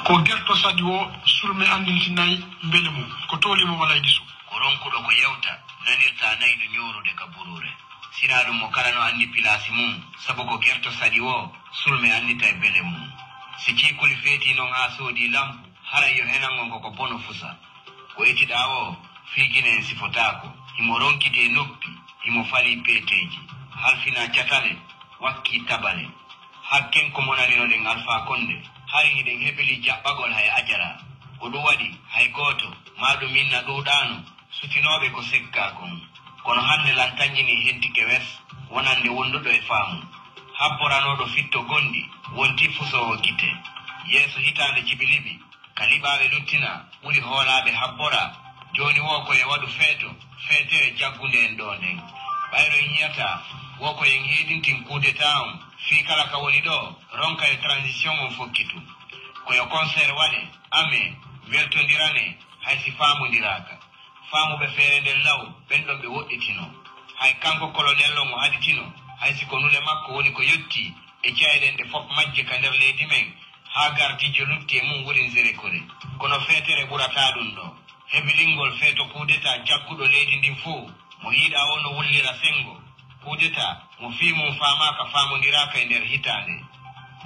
ko gerto sadi o sulme andintinayi mbele mum ko toli mo wala gisu ko ronkuɗo ko yewta nanirta nayi no ñorude ka burure sina ɗum mo kala no andi pilasi mum sabu ko gerto sadi o sulme andita e bele mum si cikuli feeti noon ha soodi lampu hara yo henangon koko bono fusa ko etiɗa o fiigine en sifotako himo ronkiti e noppi himo fali peeteji halfina catale wakki tabale hakken ko monaninoɗen alpha konde hari hiɗen heɓili jaɓɓagol hay ajara ko ɗum waɗi hay goto maɗum minna ɗuɗano sutinoɓe ko sekka kon kono hande lantanjini hentike wes wonande wonduɗo e faamu habboranoɗo fitto gondi wonti fusowo gite yeeso hitande jibiliɓi kaliɓaɓe luttina ɓuri hoolaɓe habbora joni wo koye waɗu feetere jaggunde en ɗo nden ɓayro en yiyata wo koyen heedintin kudeta on fii kala ka woni ɗo ronka e transition on fokkitu koyo concert waɗe ame weltodirane hay si faamodiraka faamuɓe feere nden law ɓenɗon ɓe woɗɗitino hay kanko colonel on o haɗitino hay siko nule makko woni ko yetti e cayɗen ɗe fof majje ka nder leydi men ha gardijo lutti e mum wurin zérekore kono feetere ɓurata ɗum ɗo hebilingol feeto kudeta jagguɗo leydi ndin fuu mo yiiɗa o no wullira sengo kudeta mo fii mum faamaka faamodiraka e nder hitande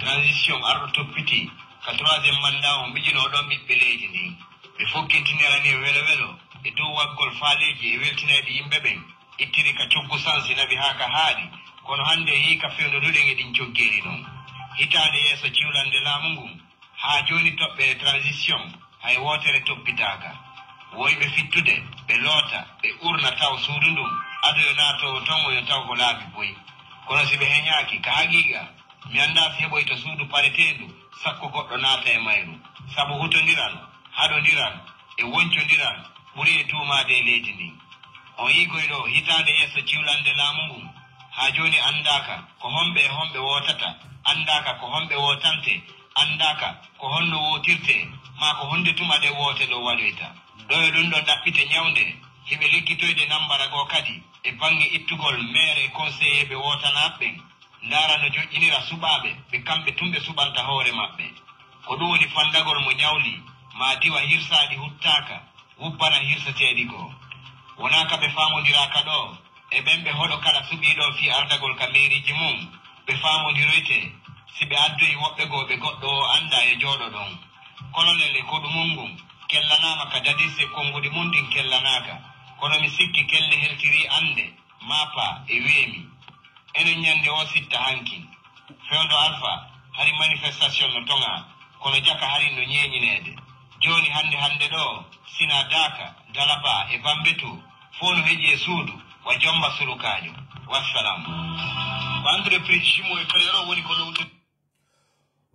transition arɗo toppiti ka troisiéme mandat o mijinoɗon ɓiɓɓe leydi ndin ɓe fokkintinirani e welo welo e dow waggol faaleji e weltinayɗi yimɓe ɓen ittiri ka coggu sansi nabi ha ka haaɗi kono hande hiika fewnoduɗen e ɗin coggeeri ɗon hitande yeeso ciwlande laamu ngun ha joni toɓɓe transition hay wotere toppitaka woyɓe fittude ɓe loota ɓe urna taw suudu ndun adoyo naatowo ton oyo taw ko laabi boyi kono si ɓe heñaaki ka haqiqa mi annda si heɓoy to suudu pareteedu sakko goɗɗo naata e mayru sabu hutodiral haɗodiral e woncodiral ɓuri e tuumaade e leydi ndin on yigoy ɗo hitaande yeeso ciwlande laamu ngun haa jooni anndaka ko homɓe e homɓe wootata anndaka ko homɓe wootante anndaka ko honno wootirte maa ko honde tuma ɗe woote ɗo waɗoyta ɗo e ɗum ɗo ɗaɓɓite ñawnde heɓe liggitoyde nambara goo kadi e baŋnge ittugol maire e conseiller ɓe wootanaɓɓen ndaara no joƴƴinira suɓaaɓe ɓe kamɓe tumɓe suɓanta hoore maɓɓe ko ɗum woni fandagol mo ñawli ma diwa hirsaaɗi huttaaka wubbana hirsateeɗi goo wonaa ka ɓe faamondiraka ɗo e ɓen ɓe hoɗo kala suɓiiɗo fii ardagol ka mairiji mum ɓe faamondiroyte si ɓe addoyi woɓɓe goo ɓe goɗɗo o annda e jooɗo ɗon colonel e koɗumum ngun kellanaama ka dadise konngudi mum ɗin kellanaaka kono mi sikki kelle heltiri annde maapa e weemi enen ñannde o sitta hankin fewndo alpha hari manifestation no toŋa kono jaka hari no ñeeñineede jooni hannde ɗo sina daaka dalaba e bambetu fo no heƴi e suudu wa jomba surukaajo wassalam ko entreprise chimo e frère o woni ko lowtu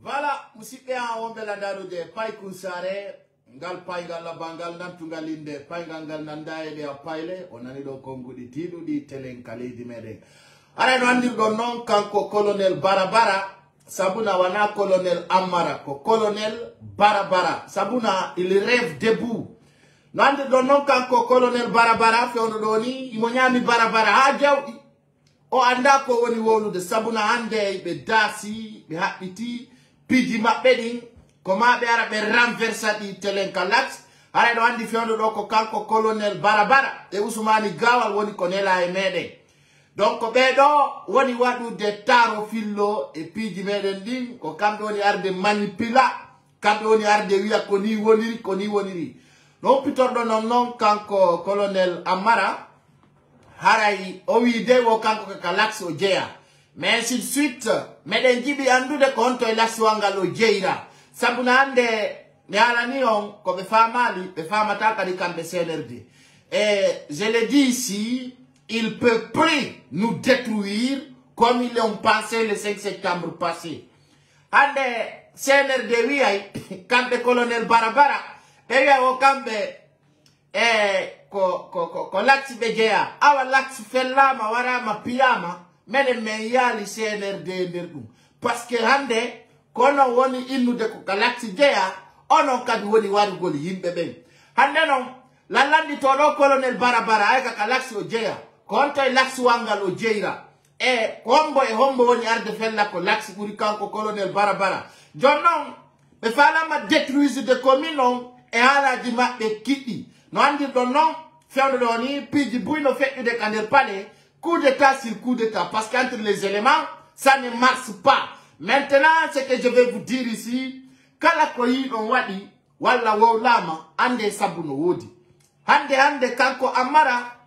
voilà musidɓe an wonɓe landaɗude paykun sare ngal paygal labangal nantugal inde paygal ngal nanda e ɗe a payle o nani ɗo konguɗi tiɗuɗi telen ka leydi meɗen ara no andirɗon noon kanko colonel barabara sabuna wana colonel ammara ko colonel barabara sabuna il rêve debout no andirɗon noon kanko colonel barabara fewno ɗo ni imo ñami barabara ha jawɗi o anda ko woni wolude sabuna hande ɓe daasi ɓe haɓɓiti piiji maɓɓe ɗin ko ma ɓe ara ɓe renversa ɗi telen ka lax hara ɗo andi fewno ɗo ko kanko colonel barabara e usmani gawal woni ko nela e meɗen donc ɓeɗo woni waɗude taro fillo e piiji meɗen ɗin ko kamɓe woni arde manipula kamɓe woni arde wiya ko ni woniri no hoppitorɗo non noon kanko colonel ammara haray o wi de wo kanko kaka lax o jeeya mais ainsi de suite meɗen jiɓi andude ko honto e laxwal ngal o jeyra sabuna hande mi halani on ko ɓe famali ɓe famata kadi kamɓe CNRD et je le dis ici il peut plus nous détruire comme ils l'ont pensé le 5 septembre passé hande CNRD wiyay kamɓe colonel barabara ɓe wiya o kamɓe ko lax ɓe jeeya awa lax fellama warama piyama menen min yaali CNRD nder ɗum par ce que hande kono woni innude ko ka lax jeeya onon kadi woni warugol yimɓe ɓen hande noon lallanditoɗo colonel barabara ay kaka lax o jeeya ko honto e lax wangal o jeyra e hombo woni arde fella ko lax ɓuri kanko colonel barabara jon noon be fala ma détruise de commune e hala di ma be kidi no andi don non fewdo do ni piji buino fait de kander palais coup d'état sur coup d'état parce qu'entre les éléments ça ne marche pas. Maintenant ce que je vais vous dire ici kala ko yi on wadi walla wo lama ande sabuno wodi hande kanko amara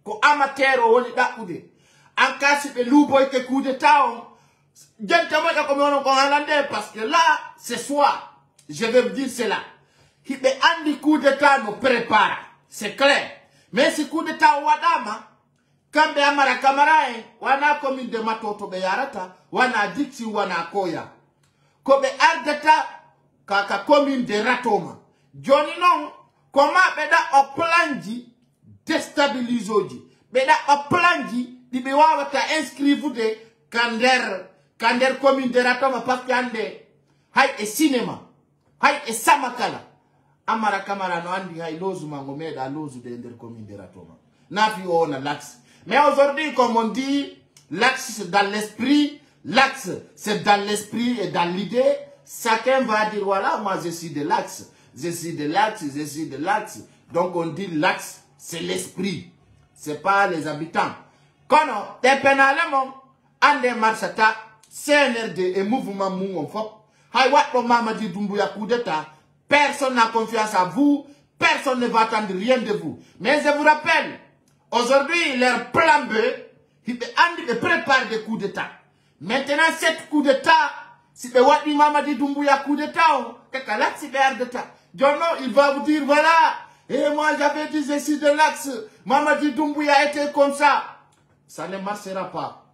ko amatero woni dakude en kasi be luboy ke coup d'état on gente moja comme on ko hollandais parce que là ce soir je vais vous dire cela hibe andi coup d'état no prépare c'est clair mais si coup d'état wadama kambe amara kamarae wana commune de matoto be yarata wana diksi wana koya ko be ardata kaka commune de ratoma joni non comment beda o planji déstabilisoji beda o planji di be wawata inscrire de kander commune de ratoma parce que ande hay e cinéma hay e samakala amara kamara no andi hay lozu mango meda lozu de der commune de ratoma na fi on l'axe. Mais aujourd'hui, comme on dit, l'axe c'est dans l'esprit, l'axe c'est dans l'esprit et dans l'idée. Chacun va dire, voilà, moi je suis de l'axe, je suis de l'axe, je suis de l'axe. Donc on dit l'axe, c'est l'esprit, c'est pas les habitants. Kono, te penalemo, ande marsata, CNRD et mouvement mou fop. Haïwat lo Mamadi Doumbouya coup d'état, personne n'a confiance à vous, personne ne va attendre rien de vous. Mais je vous rappelle, aujourd'hui, leur plan B, ils préparent des coups d'État. Maintenant, cette coup d'État, si vous avez Mamadi Doumbouya coup d'État, il va vous dire, voilà, et moi j'avais dit, je suis de l'axe, Mamadi Doumbouya était comme ça. Ça ne marchera pas.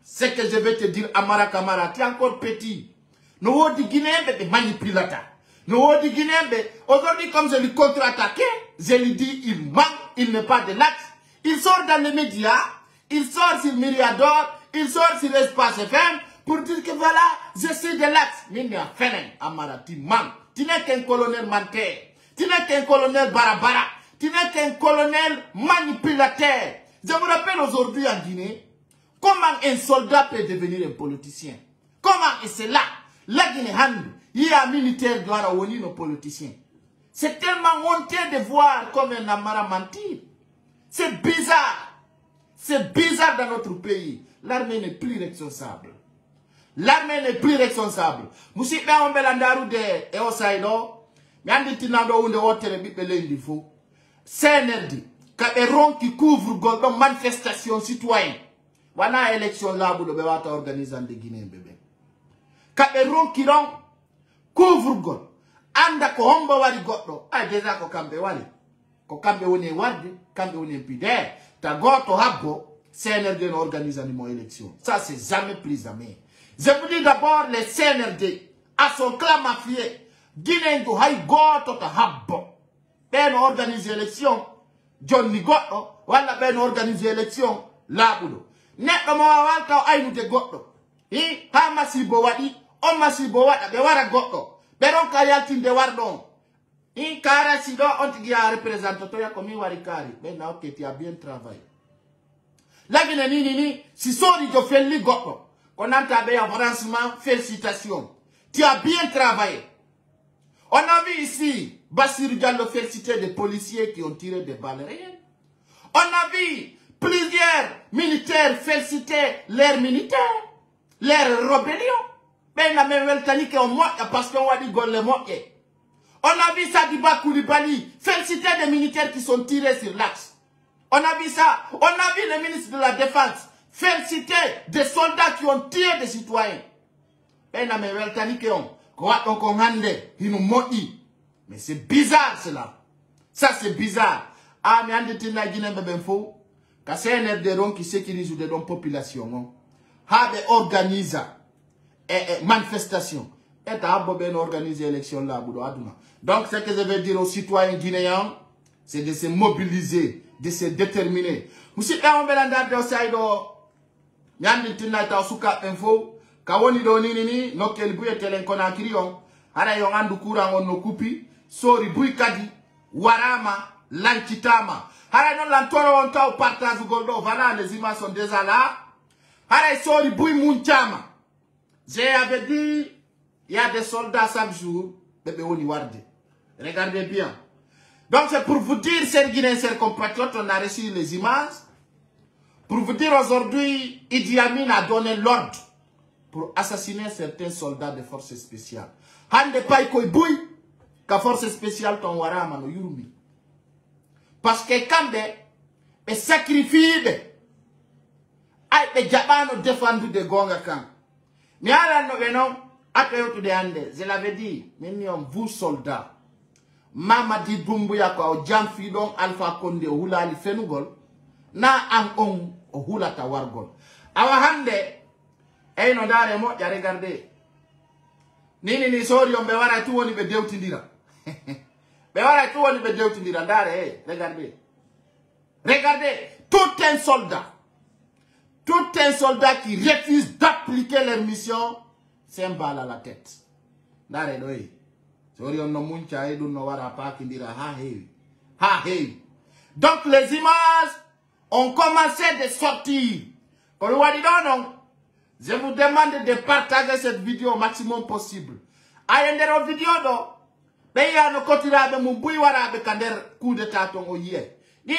Ce que je vais te dire, Amara Kamara, tu es encore petit. Nous avons dit Guinéen, mais manipulateur. Nous avons dit Guinéen, aujourd'hui, comme je lui contre-attaqué, je lui dis, il manque, il n'est pas de l'axe. Il sort dans les médias, il sort sur Myriador, il sort sur l'Espace FM pour dire que voilà, je suis de l'axe. Mais il y a Fenen, Amara, tu manques. Tu n'es qu'un colonel menteur. Tu n'es qu'un colonel barabara. Tu n'es qu'un colonel manipulateur. Je vous rappelle aujourd'hui en Guinée, comment un soldat peut devenir un politicien. Comment, et c'est là, la Guinée, il y a un militaire qui doit réunir nos politiciens. C'est tellement honteux de voir comme un Amara mentir. C'est bizarre. C'est bizarre dans notre pays. L'armée n'est plus responsable. L'armée n'est plus responsable. Moussi on belandaru de eosaino. Miandi tinando unde wotere bibele indifo. CNRD. Kaberon qui couvre goldon manifestation citoyenne. Wana élection là pour le bewata organisant de Guinée bébé. Kaberon qui ron couvre gold. Anda ko homba wari goddo. Ah déjà ko kambe wali. Ko kambe woni wardi, kambe woni pide. Ta goto habbo, CNRD n'organise une élection. Ça c'est jamais plus jamais. Je vous dis d'abord les CNRD à son clan mafieux. Guinée go hay goto ta habbo. Ben organise élection. John Nigoto, wala ben organise élection labudo. Nekko mo walta aynu de goddo. Hi ha masibo wadi, on masibo wada be wara goddo. Be ron ka yaltinde wardon. In kara si do on ti a représentateur ya komi warikari. Ben na ok tu as bien travaillé. La Guinée ni si sori jo felli goddo. On anta be avancement, félicitations. Tu as bien travaillé. On a vu ici Bassir Diallo féliciter des policiers qui ont tiré des balles réelles. On a vu plusieurs militaires féliciter leurs militaires, leurs rébellions. Ben la même weltani qui ont mort parce qu'on a dit golle mort. On a vu Sadiba Koulibaly féliciter des militaires qui sont tirés sur l'axe. On a vu ça. On a vu le ministre de la Défense féliciter des soldats qui ont tiré des citoyens. Ben la même weltani qui ont mais c'est bizarre cela. Ça c'est bizarre. Ah, mais on dit na Guinée ben faux. Quand c'est un aide qui sécurise de la population, habe organise manifestation. Et habe ben organiser élection là donc ce que je veux dire aux citoyens guinéens, c'est de se mobiliser, de se déterminer. Monsieur on belanda do saido. Nyandi tinna ta suka info. Kawoni do nini no kelbuye telen kona kirion ara yo andu kurango no kupi sori bui kadi warama lankitama ara non lantoro on taw partage goldo voilà les images sont déjà là ara sori bui munchama j'ai avait dit Il y a des soldats chaque jour. Regardez bien. Donc c'est pour vous dire, chers Guinéens, chers compatriotes, on a reçu les images. Pour vous dire aujourd'hui, Idi Amin a donné l'ordre pour assassiner certains soldats de forces spéciales. Hande pay koy bouy, ka force spéciale ton wara mano yurumi. Parce que quand be sacrifie ay be jabano défendu de gonga kan. Mi ala no benon ato de ande, je l'avais dit, minion vous soldats. Mamadi Doumbouya ko jamfi don Alpha Condé hulali fenugol na an on o hulata wargol. Awa hande no dare mo ya regarder. Nini sori on be wara tu woni be dewtindira. Be wara tu woni be dewtindira dare regardez. Regardez, tout un soldat qui refuse d'appliquer leur mission, c'est un balle à la tête. Dare doy. Sori on no muncha edu no wara pa kindira ha hey. Donc les images ont commencé de sortir. Je vous demande de partager cette vidéo au maximum possible. Ayendero vidéo do, beya no kotira be mubui wara be kander coup de taton o yé. Ni,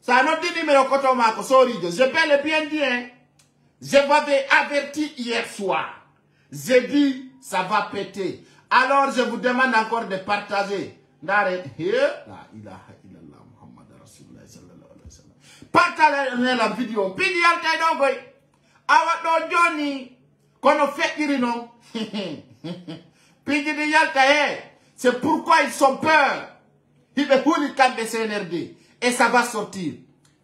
ça no dini me okoto mako sorry, je peux le bien dire. Je vous avais averti hier soir. J'ai dit ça va péter. Alors je vous demande encore de partager. La ilaha illallah Muhammad Rasulullah sallallahu alayhi wa sallam. Partagez la vidéo. Pidi alta dongoy. Awa do Johnny kono fekiri non. Pidi di yalta c'est pourquoi ils sont peur. Ils veulent le CNRD et ça va sortir.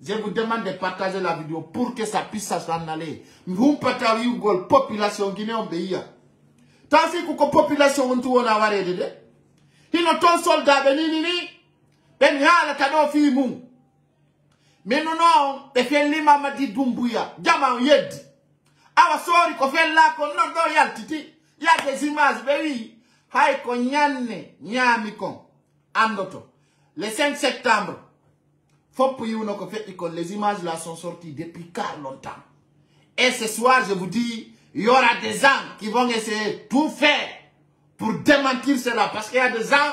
Je vous demande de partager la vidéo pour que ça puisse s'en aller. Vous partagez la population guinéenne pays. Tant que la population on tout na waré de. Il no ton soldat benini ben hala kado fi mum. Mais non be felli Mamadi Doumbouya jama yeddi. Awa sori ko fella ko non do yaltiti. Ya des images be wi hay ko nyanne nyami kon andoto. Le 5 septembre faut pour you no ko fait que les images là sont sorties depuis car longtemps. Et ce soir je vous dis il y aura des gens qui vont essayer de tout faire pour démentir cela. Parce qu'il y a des gens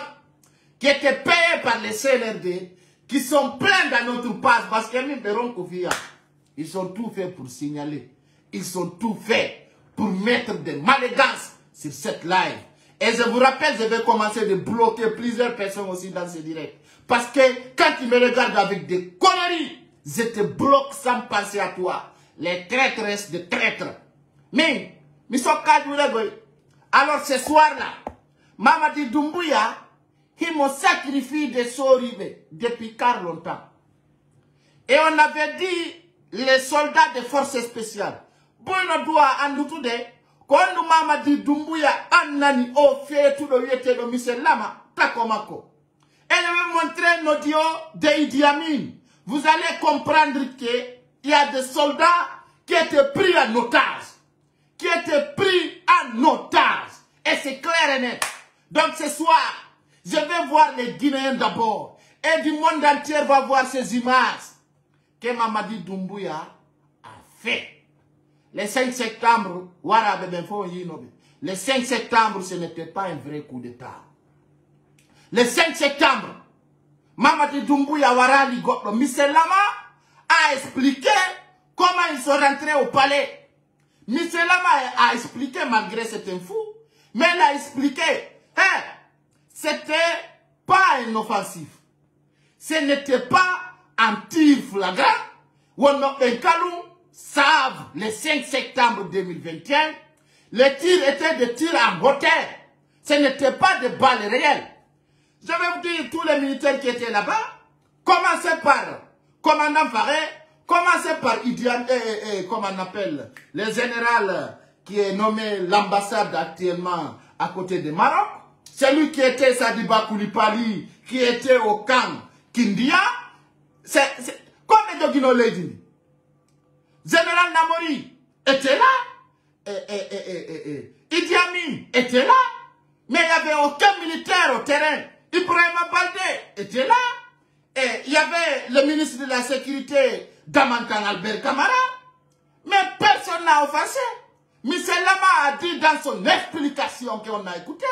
qui étaient payés par les CNRD, qui sont pleins dans notre passe. Parce qu'ils sont tout faits pour signaler. Ils sont tout faits pour mettre des malégances sur cette live. Et je vous rappelle, je vais commencer de bloquer plusieurs personnes aussi dans ce direct. Parce que quand ils me regardent avec des conneries, je te bloque sans penser à toi. Les traîtres de traîtres. Mais, alors ce soir-là, Mamadi Doumbouya, il m'a sacrifié des soribes depuis car longtemps. Et on avait dit, les soldats de forces spéciales, Bono doit en douter, quand Mamadi Doumbouya annani au fait tout le yete de Michel Lama, takomako. Et je vais montrer nos dios de Idi Amin. Vous allez comprendre qu'il y a des soldats qui étaient pris en otage. Et c'est clair et net. Donc ce soir, je vais voir les Guinéens d'abord. Et du monde entier va voir ces images que Mamadi Doumbouya a fait. Le 5 septembre, le 5 septembre, ce n'était pas un vrai coup d'État. Le 5 septembre, Mamadi Doumbouya Warali Gotlo Miselama a expliqué comment ils sont rentrés au palais. Michel Lama a expliqué malgré cet info, mais il a expliqué, c'était pas un offensif. Ce n'était pas un tir flagrant. Savent le 5 septembre 2021, les tirs étaient des tirs en hauteur. Ce n'était pas des balles réelles. Je vais vous dire tous les militaires qui étaient là-bas, commencez par commandant Faré, commencez par Idi Amin, comment on appelle, le général qui est nommé l'ambassade actuellement à côté de Maroc. Celui qui était Sadiba Koulibaly, qui était au camp Kindia. C'est comme Dogino Lady. Général Namori était là. Idi Amin était là. Mais il n'y avait aucun militaire au terrain. Ibrahim Baldé était là. Et il y avait le ministre de la Sécurité, Damantan Albert Camara. Mais personne n'a offensé. Michel Lama a dit dans son explication qu'on a écouté,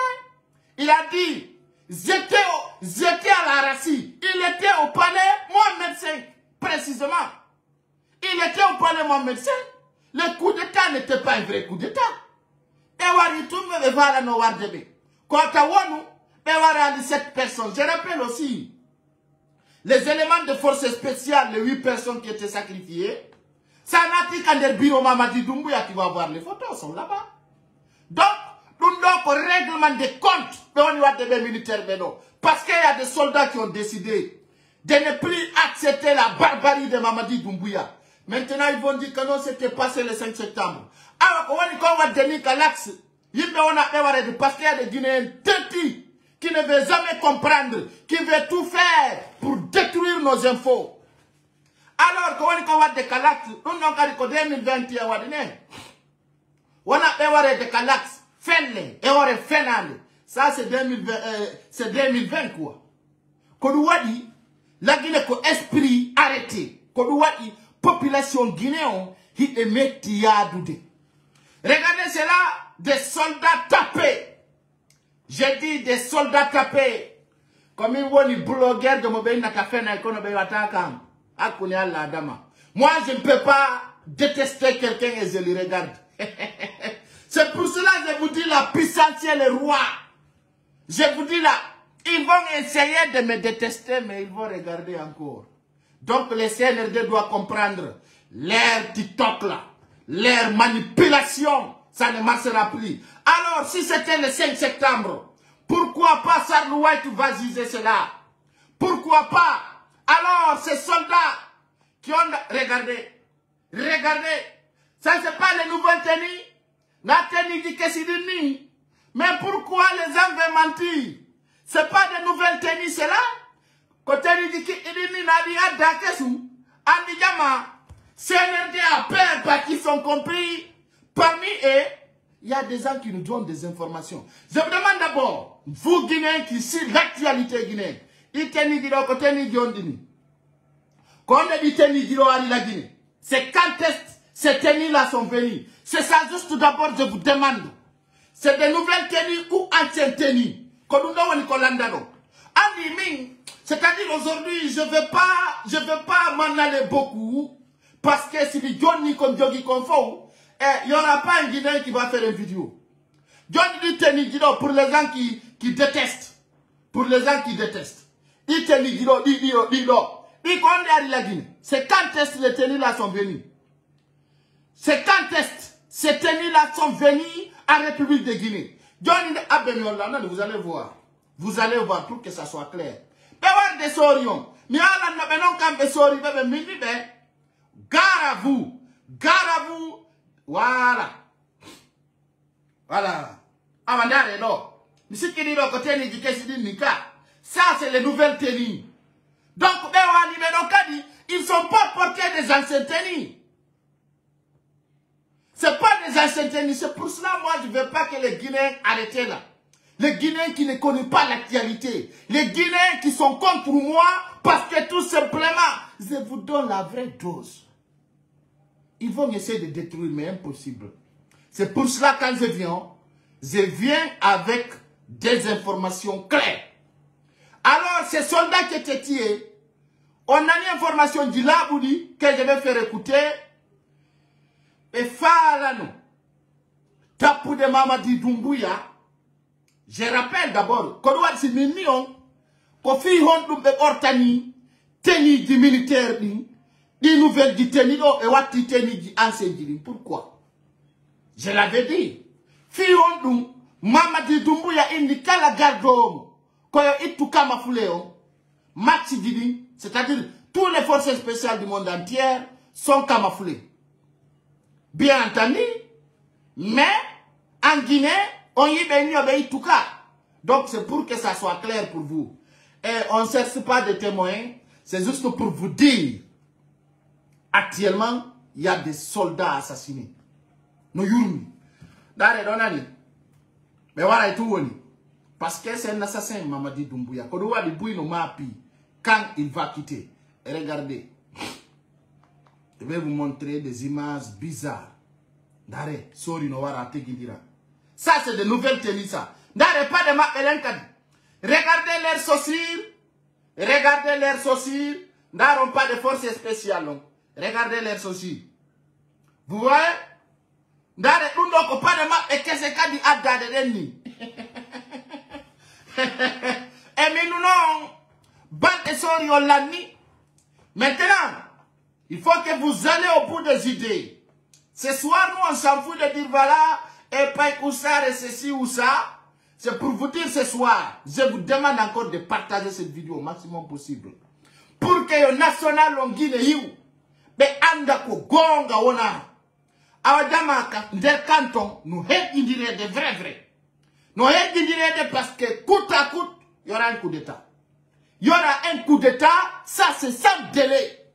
il a dit, j'étais à la Rassi, il était au palais, mon médecin, précisément. Il était au palais, mon médecin. Le coup d'État n'était pas un vrai coup d'État. Et wari tout me va à nos wardebe. Quand à Wanu, et wari 7 personnes. Je rappelle aussi, les éléments de force spéciale, les 8 personnes qui étaient sacrifiées, ça n'a dit qu'en bureau Mamadi Doumbouya qui va voir les photos, sont là-bas. Donc, nous avons un règlement de compte au niveau des militaires. Parce qu'il y a des soldats qui ont décidé de ne plus accepter la barbarie de Mamadi Doumbouya. Maintenant, ils vont dire que non, c'était passé le 5 septembre. Alors, on va donner qu'à l'axe, parce qu'il y a des Guinéens têtis qui ne veulent jamais comprendre, qui veulent tout faire pour détruire nos infos. Alors, quand on va de Calax, nous avons 2021, on a des Calax, fais-le, et on a fait ça, c'est 2020, quoi. Quand on dit, la Guinée, esprit arrêté. Quand on dit, population guinéenne, il est métier. Regardez cela, des soldats tapés. J'ai dit des soldats tapés. Comme ils vont les blogueurs de Mobile Nakafen et Konobe Watakam. Moi, je ne peux pas détester quelqu'un et je le regarde. C'est pour cela que je vous dis la puissance est le roi. Je vous dis là, ils vont essayer de me détester, mais ils vont regarder encore. Donc les CNRD doivent comprendre leur TikTok là, leur manipulation, ça ne marchera plus. Alors si c'était le 5 septembre, pourquoi pas Charles White va juger cela? Pourquoi pas? Alors ces soldats qui ont... Regardez, ça c'est pas les nouvelles tenues. La tenue dit que c'est du. Mais pourquoi les gens veulent mentir? C'est pas des nouvelles tenues, c'est là. Côté dit que il n'a rien d'akesu. Andijama, CNRD a peur parce qu'ils sont compris. Parmi eux, il y a des gens qui nous donnent des informations. Je vous demande d'abord, vous Guinéens qui suivez l'actualité guinéenne, il tenit dit côté ni Diondini. Quand on dit tenir dit la Guinée, c'est quand ces tenues-là sont venues. C'est ça juste tout d'abord, je vous demande. C'est des nouvelles tenues ou anciennes tenues. C'est-à-dire aujourd'hui, je ne veux pas m'en aller beaucoup. Parce que si les Johnny comme Jogi confond, il n'y aura pas un Guinéen qui va faire une vidéo. Johnny dit tenue pour les gens qui détestent. Pour les gens qui détestent. Il tenue dit il connaît la Guinée. C'est quand est-ce que les tenues-là sont venues. C'est quand est-ce ces tenues-là sont venues en République de Guinée. Johnny Abbenyola, vous allez voir. Vous allez voir pour que ça soit clair. Bewar de sorion. Mi ala no benon kambe sori bebe mini be. Gare à vous. Gare à vous. Voilà. Voilà. Amandare no. Misikini no kote ni jikesi di nika. Ça c'est les nouvelles tenues. Donc bewani benon kadi, ils sont pas portés des anciennes tenues. C'est pas des anciennes tenues. C'est pour cela moi je veux pas que les Guinéens arrêtent là. Les Guinéens qui ne connaissent pas l'actualité. Les Guinéens qui sont contre moi parce que tout simplement, je vous donne la vraie dose. Ils vont essayer de détruire, mais impossible. C'est pour cela quand je viens avec des informations claires. Alors, ces soldats qui étaient tués, on a une information du Laboudi que je vais faire écouter. Et Farano, Tapu de Mamadi Doumbouya. Je rappelle d'abord, quand on dit mignon, qu'on fait un ortani, tenue du militaire, des nouvelles du tenue, et what tenue du ancien. Pourquoi? Je l'avais dit. Fihondou, Mamadi Doumbouya indique la garde d'homme, quand il tout camafouléon, Matidini, c'est-à-dire tous les forces spéciales du monde entier sont camouflées. Bien entendu, mais en Guinée, on y obéit tout cas. Donc c'est pour que ça soit clair pour vous. Et on ne cherche pas de témoins, c'est juste pour vous dire. Actuellement, il y a des soldats assassinés. No yurmi. Dare donani. Mais voilà tout. Parce que c'est un assassin, Mamadi Doumbouya. Quand il va quitter. Et regardez. Je vais vous montrer des images bizarres. Ndare, sorry no wara tegindira. Ça c'est de nouvelles tenues ça. Ndare pas de ma elenkadi. Regardez leurs sourcils. Regardez leurs sourcils. N'ont pas de force spéciale. Non. Regardez leurs sourcils. Vous voyez? Ndare undo pas de ma et qu'est-ce qu'a dit Adda de Denni. Et mais nous non. Ban et sori on l'a mis. Maintenant, il faut que vous allez au bout des idées. Ce soir, nous, on s'en fout de dire voilà, et pas ça, et ceci ou ça. C'est pour vous dire ce soir, je vous demande encore de partager cette vidéo au maximum possible. Pour que le national en Guinée, mais andako gonga wona. Awadama der canton, nous indire de vrai. Nous indire de parce que coûte à coûte, il y aura un coup d'état. Il y aura un coup d'état, ça c'est sans délai.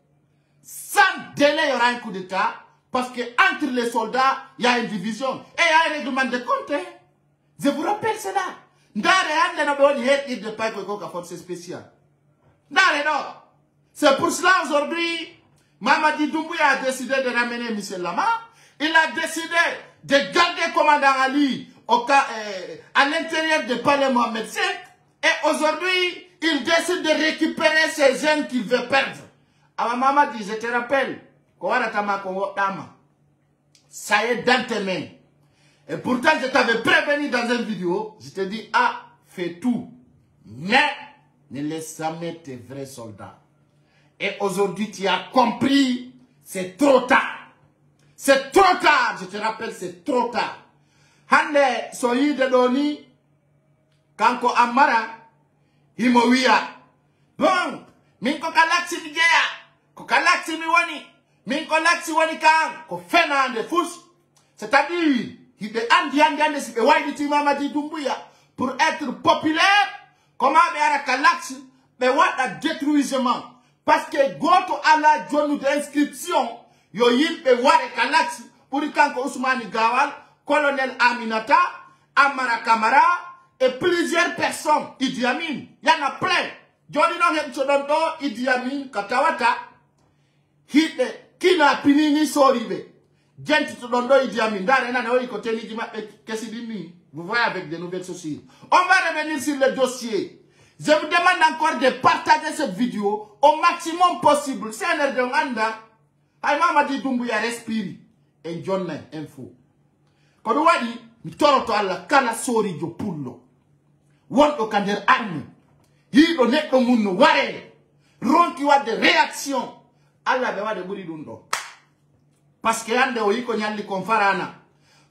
Sans délai, il y aura un coup d'état. Parce que entre les soldats, il y a une division. Et il y a un règlement de compte. Je vous rappelle cela. Force spéciale. C'est pour cela aujourd'hui, Mamadi Doumbouya a décidé de ramener Michel Lama. Il a décidé de garder commandant Ali à l'intérieur du palais Mohamed V. Et aujourd'hui, il décide de récupérer ces jeunes qu'il veut perdre. Alors maman dit, je te rappelle, ça est dans tes mains. Et pourtant, je t'avais prévenu dans une vidéo, je te dis, ah, fais tout. Mais, ne laisse jamais tes vrais soldats. Et aujourd'hui, tu as compris, c'est trop tard. C'est trop tard, je te rappelle, c'est trop tard. Hande, soyi de doni, kanko amara, himowiya. Bon, minko kalaksi nigeya, ko kalaksi mi wani, minko laksi wani kan, ko fena ande fous. C'est-à-dire, il est andi si waïditi Mamadi Doumbouya pour être populaire, comment béara kalaksi, mais what a détruisement. Parce que goto ala jonu d'inscription, yo yimbe ware kalaksi, pour kanko Ousmane Gawal, colonel Aminata, Amara Kamara, et plusieurs personnes, Idi Amin, il y en a plein. Jodi non hepsodondo, Idi Amin, Katawata, hite, kina pinini soribe. Gente todondo Idi Amin, d'arena na oi côté ni dima kesidini. Vous voyez avec des nouvelles sociétés. On va revenir sur le dossier. Je vous demande encore de partager cette vidéo au maximum possible. C'est un air de Rwanda. Aïe Mamadi Doumbouya respire. Et John info. Quand on dit, mitoro to alla kana sori jo pullo. Wonto kander arme. Hido neko munno ware. Ronki wa de réaction. Alla be wa de buri dundo. Parce que ande o yiko nyalli kon farana.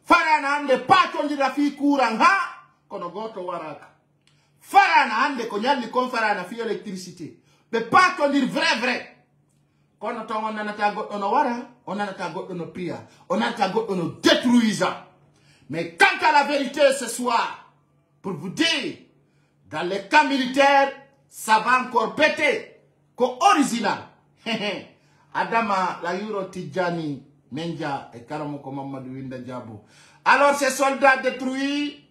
Farana ande pato ndira fi courant ha. Kono goto waraka. Farana ande ko nyalli kon farana fi électricité. Be pato ndir vrai. Kono to on nanata goddo no wara, on nanata goddo no pia, on nanata goddo no détruisa. Mais quant à la vérité ce soir, pour vous dire, dans les camps militaires, ça va encore péter. Qu'au original. Adama, la Yuro Tidjani, Menja et Karamoko Mamadou Winda Djabo. Alors ces soldats détruits,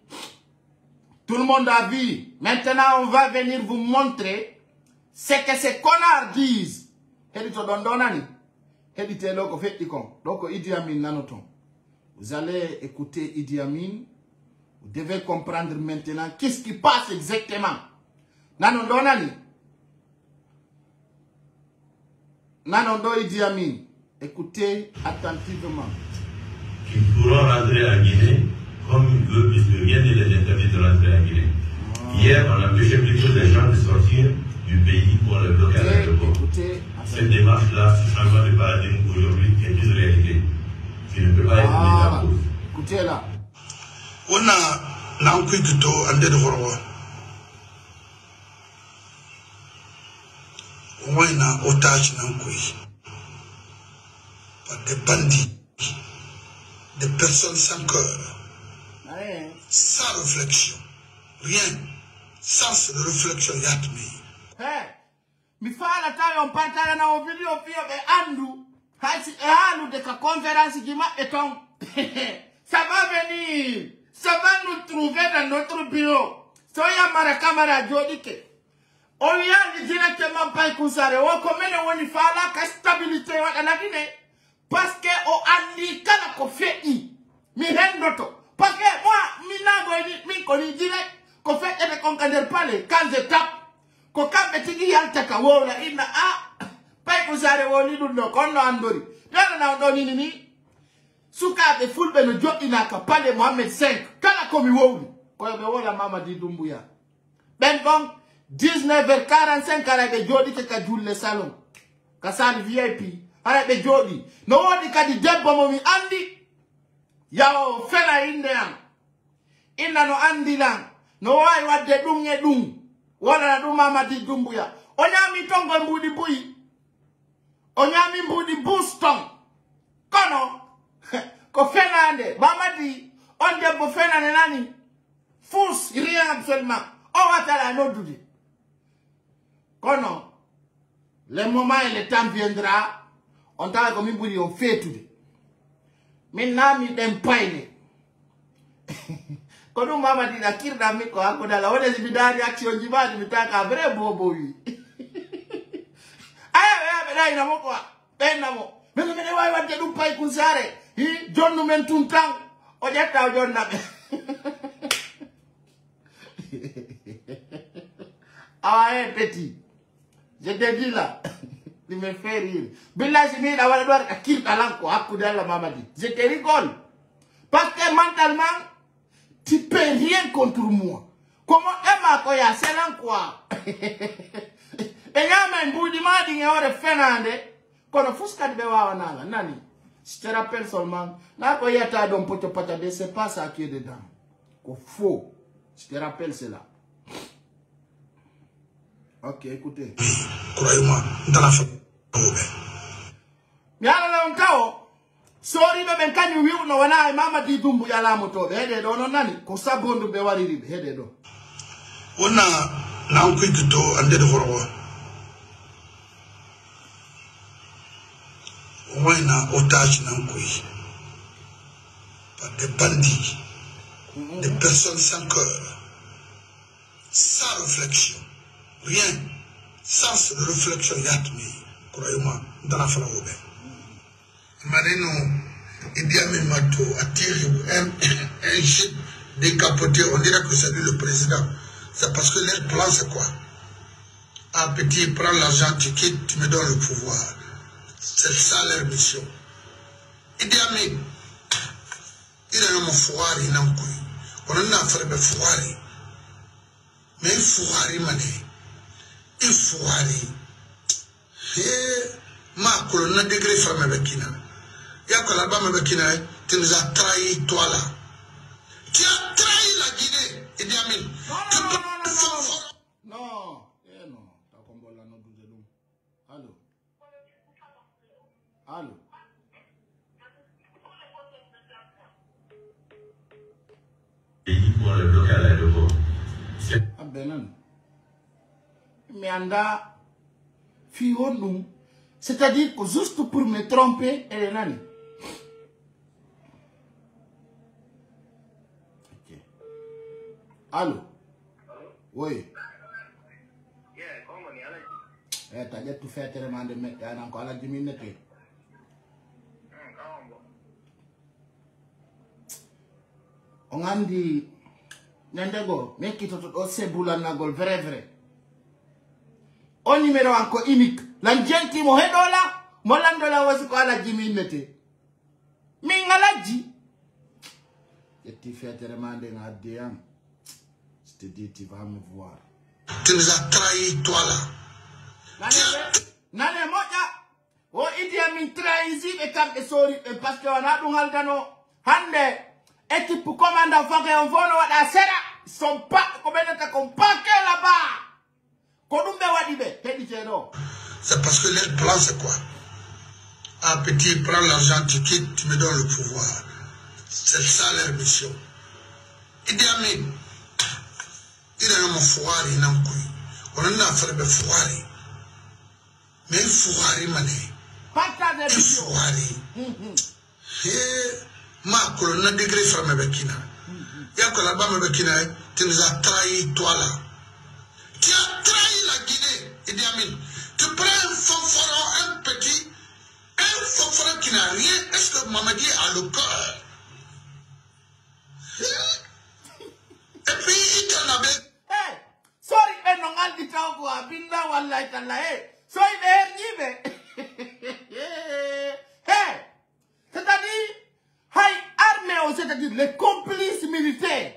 tout le monde a vu. Maintenant, on va venir vous montrer ce que ces connards disent. Donc, Idi Amin nanoton. Vous allez écouter Idi Amin. Vous devez comprendre maintenant qu'est-ce qui passe exactement. Nanondonani. Nanondo Idi Amin. Écoutez attentivement. Qui pourront rentrer en Guinée comme ils veulent, puisque rien ne les interdit de rentrer en Guinée. Hier, on a empêché plutôt les gens de sortir du pays pour le bloquer à l'aéroport. Cette démarche-là, ce changement de paradigme aujourd'hui est une réalité qui ne peut pas être mise en cause. Écoutez là. On a l'enquête de Andé de Horwa. On a un otage n'enquête. Par des bandits, des personnes sans cœur, sans réflexion. Rien. Sans réflexion, il y a de mi fala tayo mpantana na video pia be andu hasi alu de ka conférence qui m'a eton ça va venir, ça va nous trouver dans notre bureau. Soya mara camera jodike on y directement pas kusare o komene woni fala ka stabilité wa na dine parce que o andi kala ko fei Mi hendoto. Parce que moi, mi nago mi koni direct. Ko fait et qu'on ne parle quand je tape. Ko kambe tigi yaltaka wola ina pay ko sare woni dun no kono andori. Dara na do ni. Suka be fulbe no jokina ka pale Mohamed 5. Kala komi wowli. Ko be wola Mamadi Doumbouya. Ben bon 19h45 kala be jodi ke ka julle salon. Ka sal VIP. Ara be jodi. No wodi kadi debbo mo mi andi. Yawo fela inde am. Inna no andi lan. No way wadde dum e dum. Wala dum Mamadi Doumbouya. O nyami tongo mbudi buyi. O nyami mbudi buston. Kono. Ko fenande. Mamadi. On debbo fenande nani. Fous. Rien absolument. O watala no dudi. Kono. Le moment et le temps viendra. On t'a comme mbudi on fait tout. Maintenant mi dem paine. Kono Mamadi na kirda miko hako dala. Wale zibidari action jibadi mitaka vre bobo wi. Aya bela ina moko. Pena mo. Mene wai wadde dum pay kunsare. Jonnu men tuntang. O jetta o jonna be. Ah petit. Je te dis là. Tu me fais rire. Billah si ni awala doar akir talanko hako dala Mamadi. Je te rigole. Parce que mentalement tu peux rien contre moi. Comment Emma Koya, c'est là quoi? Et y'a même bout de madi, y'a un fenande. Quand on fous qu'à bewa nana, nani. Je te rappelle seulement, là, quand y'a ta don poto patade, c'est pas ça qui est dedans. Qu'on faux. Je te rappelle cela. Ok, écoutez. Croyez-moi, dans la famille. Mais alors, on kao. Sorry be ben kanyu wiu no wana Mamadi Doumbouya la moto hede do no nani ko sabondo be wariri hede do ona na ko gito ande de forwo na otage na ko par des bandits des personnes sans cœur sans réflexion rien sans réflexion yatmi croyez-moi dans la famille. Marino, Idi Amin Mato a tiré un chip décapoté. On dirait que c'est lui le président. C'est parce que leur plan, c'est quoi? Ah, petit, prends l'argent, tu quittes, tu me donnes le pouvoir. C'est ça leur mission. Idi Amin, il a un foire, il a un couille. On a fait un foire. Mais il foire, il foire. Ma colonne degré fermé avec Kina. Tu nous as trahi, toi là. Tu as trahi la Guinée, Idi Amin. Non. Non. T'as combattu la note de l'eau. Allô. Allô. Pays pour le bloquer à l'aéroport. Ah ben mais anda fionu. C'est-à-dire que juste pour me tromper, elle est nani. Ok. Allô? Oui. T'as déjà tout fait tellement de mettre encore la 10 minutes. On a dit, Nandego, mais qui tout aussi boula nagol, vrai. Au numéro encore unique. L'angenti mo hedola, mo landola wasi ko ala jimi mete. Mingalaji. Et tu fais te demander à Diam. Je te dis, tu vas me voir. Tu nous as trahi, toi là. Nane moja. O Idi Amin trahi et kam e sori parce que on a dun haldano hande équipe commandant fake on vono wada sera. Ils sont pas comme ta compaqué là-bas. C'est parce que leur plan, c'est quoi? Ah, petit, prends l'argent, tu quittes, tu me donnes le pouvoir. C'est ça leur mission. Idi Amin, il a un foire, il a un couille. On en a fait des foires. Mais il foire, il foire. Ma colonne degré fermé avec Kina. Y'a que là-bas, avec Kina, tu nous as trahi, toi là. Tu as trahi la Guinée, Idi Amin. Tu prends un fanfaron, un fanfaron qui n'a rien. Est-ce que Mamadi a le cœur? wallahi tallahi so il est c'est-à-dire hay armée c'est-à-dire les complices militaires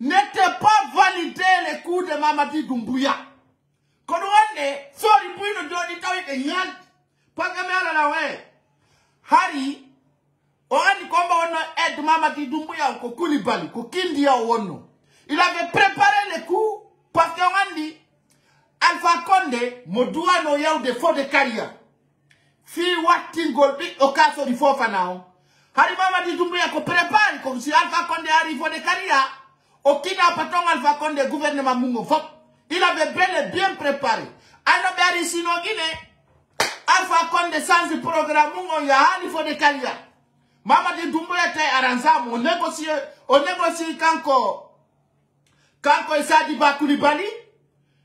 n'étaient pas validés les coups de Mamadi Doumbouya. Quand on est sorry pour une doni tawi de nyal pas que la ouais Harry on dit comment on aide Mamadi Doumbouya ko Koulibaly ko Kindia wono. Il avait préparé les coups parce qu'on dit Alpha Condé modua no yaw de faux de carrière. Fi watin golbi au cas du Fofana. Harry Mamadi Doumbouya ko prépare comme si Alpha Condé arrive de carrière. Au Kina patron Alpha Condé gouvernement Mungo Fop. Il avait bel et bien préparé. Anoberi sino Guinée. Alpha Condé sans le programme Mungo ya il faut de carrière. Mamadi Doumbouya tay arrangeam on négocie quand ça dit Koulibaly.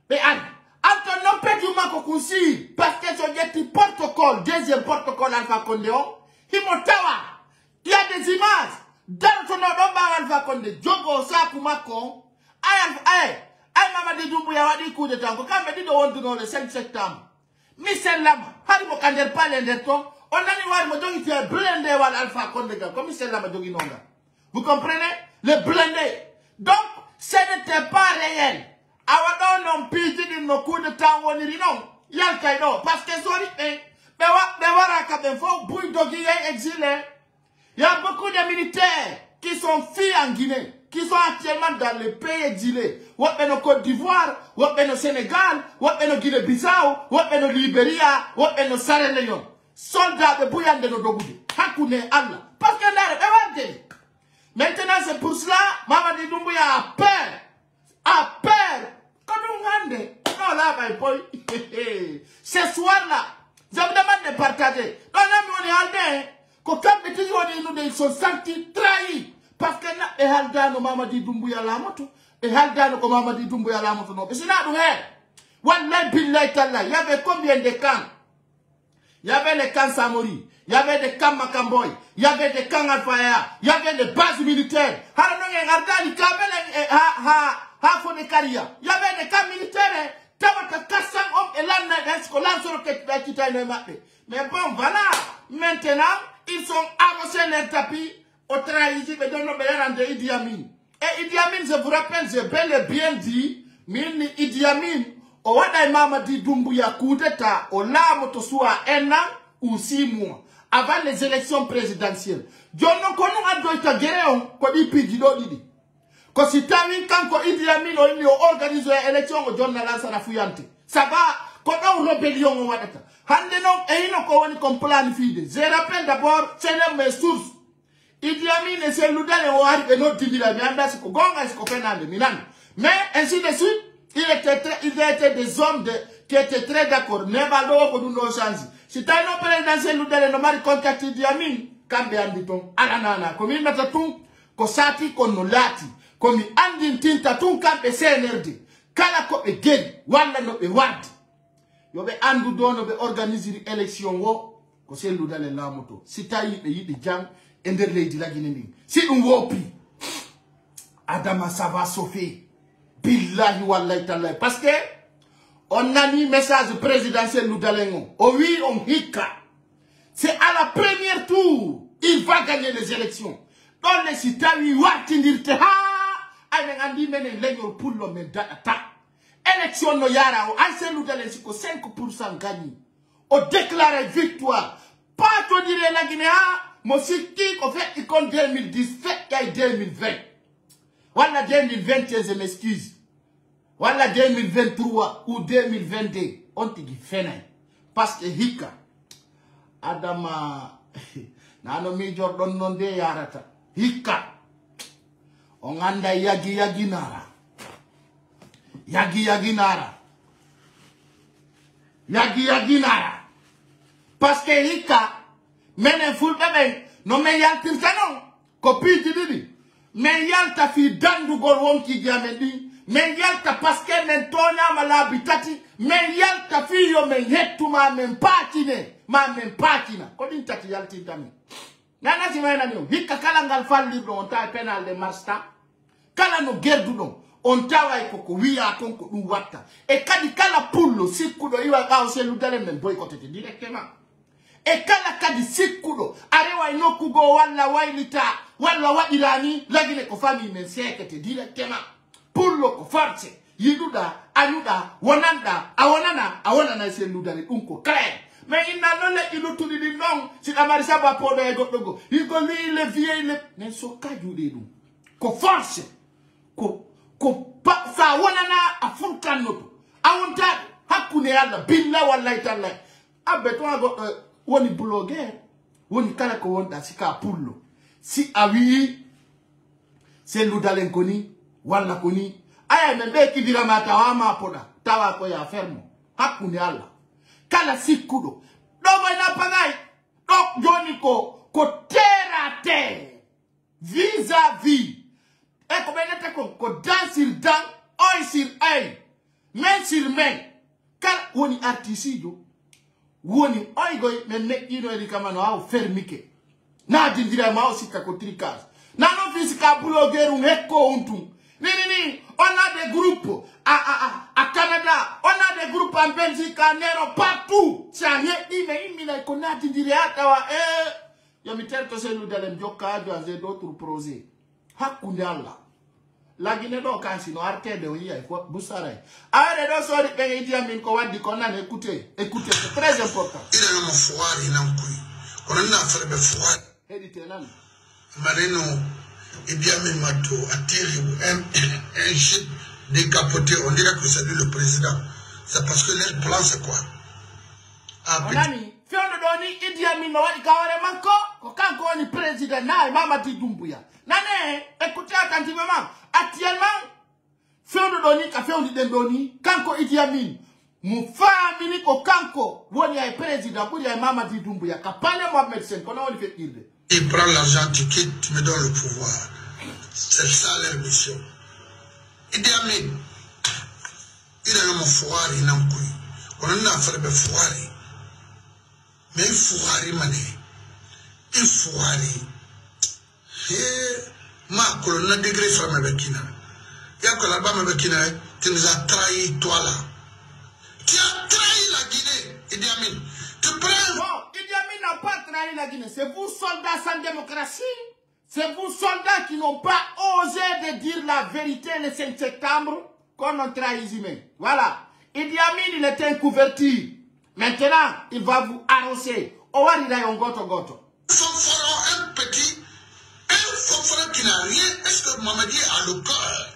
Mais Anton non peut du mako kusi parce que c'est un protocole, deuxième protocole Alpha Condé. Il y a des images. Dans ton nom Alpha Condé, Djogo Sakumako, Mamadi Doumbouya wadi coup de temps. Quand me dit de on do le 5 septembre. Michel Lama, Harimo Kandel pas l'endeton. On a dit ouais, mon dogi fait blindé wal Alpha Condé comme Michel Lama dogi nonga. Vous comprenez? Le blindé. Donc, ce n'était pas réel. Awadon non pidi di no coup de temps on dit non. Yalkay non parce que sorry bewara ka ben fo bouy dogi exilé. Il y a beaucoup de militaires qui sont fuis en Guinée, qui sont actuellement dans les pays exilés. Wapeno Côte d'Ivoire, wapeno Sénégal, wapeno Guinée-Bissau, wapeno Libéria, wapeno Sierra Leone. Soldats de Bouyan de nos Dogoudi. Hakune Allah. Parce que là, maintenant c'est pour cela, Mamadi Doumbouya a peur. A peur. Quand on regarde, non là, my boy. Ce soir-là, je me demande de partager. Non, on est en quand ils sont sentis trahis parce que na ehalda no Mamadi Doumbouya la moto ehalda no Mamadi Doumbouya la moto no c'est là où est wallahi billahi ta'ala il y avait combien de camps? Il y avait les camps Samori, il y avait des camps Makamboy, il y avait des camps Alfaya, il y avait des bases militaires. Il y avait des camps militaires. Mais bon, voilà. Maintenant, ils sont arrosés les tapis au trahison de Idi Amin. Et Idi Amin, je vous rappelle, j'ai bel et bien dit, Mini Idi Amin, au Wadaï Mamadi Doumbouya coup d'état, au Lamoto soit 1 an ou 6 mois, avant les élections présidentielles. Jono kono adoita guéréon, ko di pidido didi. Ko si tawi kanko Idi Amin o organise l'élection au John Nalansa na fuyante. Ça va, ko do rébellion o wadata. Hande non, e ino ko woni comme planifié. Je rappelle d'abord, c'est mes sources. Idi Amin et c'est l'oudane o ari no didira, mais anda ko gonga ko fenande minan. Mais ainsi de suite, il était des hommes qui étaient très d'accord. Nebalo ko duno change. Si tu as un président, l'oudane no mari contact Idi Amin, kambe anditon, ananana, comme il m'a tout, ko sati ko no lati, comme andin tinta tout kambe CNRD. Kala ko be gel, wala no be wad. Yo be andu dono be organiser élection wo, ko c'est l'oudane la moto. Si tayi be yidi jang, ender lady la Guinée. Si on wopi, Adama ça va sauver. Billahi wallahi ta'ala. Parce que on a mis message présidentiel nous d'alengo. Oh oui, on hika. C'est à la première tour, il va gagner les élections. Dans les cités, il va tenir te ha. Avec un dit menen lengo pour le mendata. Élection no yara, on s'est nous d'alengo 5% gagné. On déclare victoire. Pas tout dire la Guinée. Mon site en fait, il compte 2017 et 2020. Voilà 2020, je m'excuse. Voilà 2023 ou 2022. On te dit fena. Parce que hika. Adama. Nano mi Jordan non de yarata. Hika. On anda yagi yagi nara. Yagi yagi nara. Yagi yagi nara. Parce que hika. Menen fulbe ben. Non mais yaltir tanon. Copie di didi. Mais yalta fi dandu gol wonki diamendi. Mais yalta parce que mentona malabitati. Mais yalta fi yo men hettu ma men patine. Ma men patina. Kodin tati yalti tami. Nana si mayna niyo. Hika kala ngal falli do on ta penal de masta. Kala no gerdu do. on tawa koko wiya konko ɗum watta e kadi kala pullo sikkuɗo iwa ɓawo selludale men boycotete directement e kala kadi sikkuɗo arewa nokkugo walla waylita walla waɗirani lagine ko famille men sekete directement pullo ko force yiɗuɗa añuɗa wonanɗa a wonana selludale ɗum ko clair mais inna non le iluttuɗi ɗin ɗon siɗa mari sabu a poɗo e goɗɗo go higo li le vieille le mais so kajuɗe ɗum ko force sa wonana a furtannoto a wontaɗo hakkunde Allah billa wallay tallay abbe to goɗɗo woni blogueur woni kala ko wonɗa sika pullo si a wii selludalen koni walla koni aya men ɓe kidirama tawama poɗa tawa ko ya fermo hakkunde Allah kala sikkuɗo ɗo moyna pagay ɗo joni ko terre à terre vis-à-vis e ko ɓenete ko dent sur dent oeil sur oeil main sur main kala woni artisijo woni oygoy men meƴƴino edi kamano haw fermike nadindira ma o sikka ko tricage nano fisika blogueur um hekko on tum ni on a des groupes à Canada, on a des groupes en Belgique, en Europe, partout. C'est un mais qu'on a dit il y a mis tel que c'est nous dans les Bioka, d'autres projets. Hakundala. La Guinée donc quand sinon arrêtez de il faut Boussare. Arrêtez de sortir quand il dit à min qu'on va dire qu'on a écouté, c'est très important. Il a un foire, il a un coup. On a fait le foire. Éditez là. Marino. Idi Amin Mato a tiré un jet décapoté. On dirait que c'est lui le président. C'est parce que leur plan, c'est quoi? Mon ami, Fion de Doni, Idi Amin Mawadi Kaware Manko, quand on est président, Mamadi Doumbouya. Nane, écoutez attentivement. Actuellement, Fion de Doni, Fion de Doni, Kanko Idi Amin, Moufa Amini Kanko, Woni est président, Woni est Mamadi Doumbouya, Kapale Mohamed Sen, qu'on a fait dire. Il prend l'argent, tu quittes, tu me donnes le pouvoir. C'est ça leur mission. Idi Amin, il a un foire, il a un couille. On a fait le foire. Mais il foire, mané. Il foire. Ma colonne degré sur ma béquina. Il y a que là-bas, ma béquina, tu nous as trahi, toi là. Tu as trahi la Guinée, Idi Amin. Tu prends. Non, Idi Amin n'a pas trahi la Guinée. C'est vous, soldats sans démocratie. C'est vous, soldats qui n'ont pas osé de dire la vérité le 5 septembre qu'on a trahi Zimé. Voilà. Idi Amin, il était un couverture. Maintenant, il va vous arroser. Goto. Un petit, un fanfaron qui n'a rien. Est-ce que Mamadi a le cœur?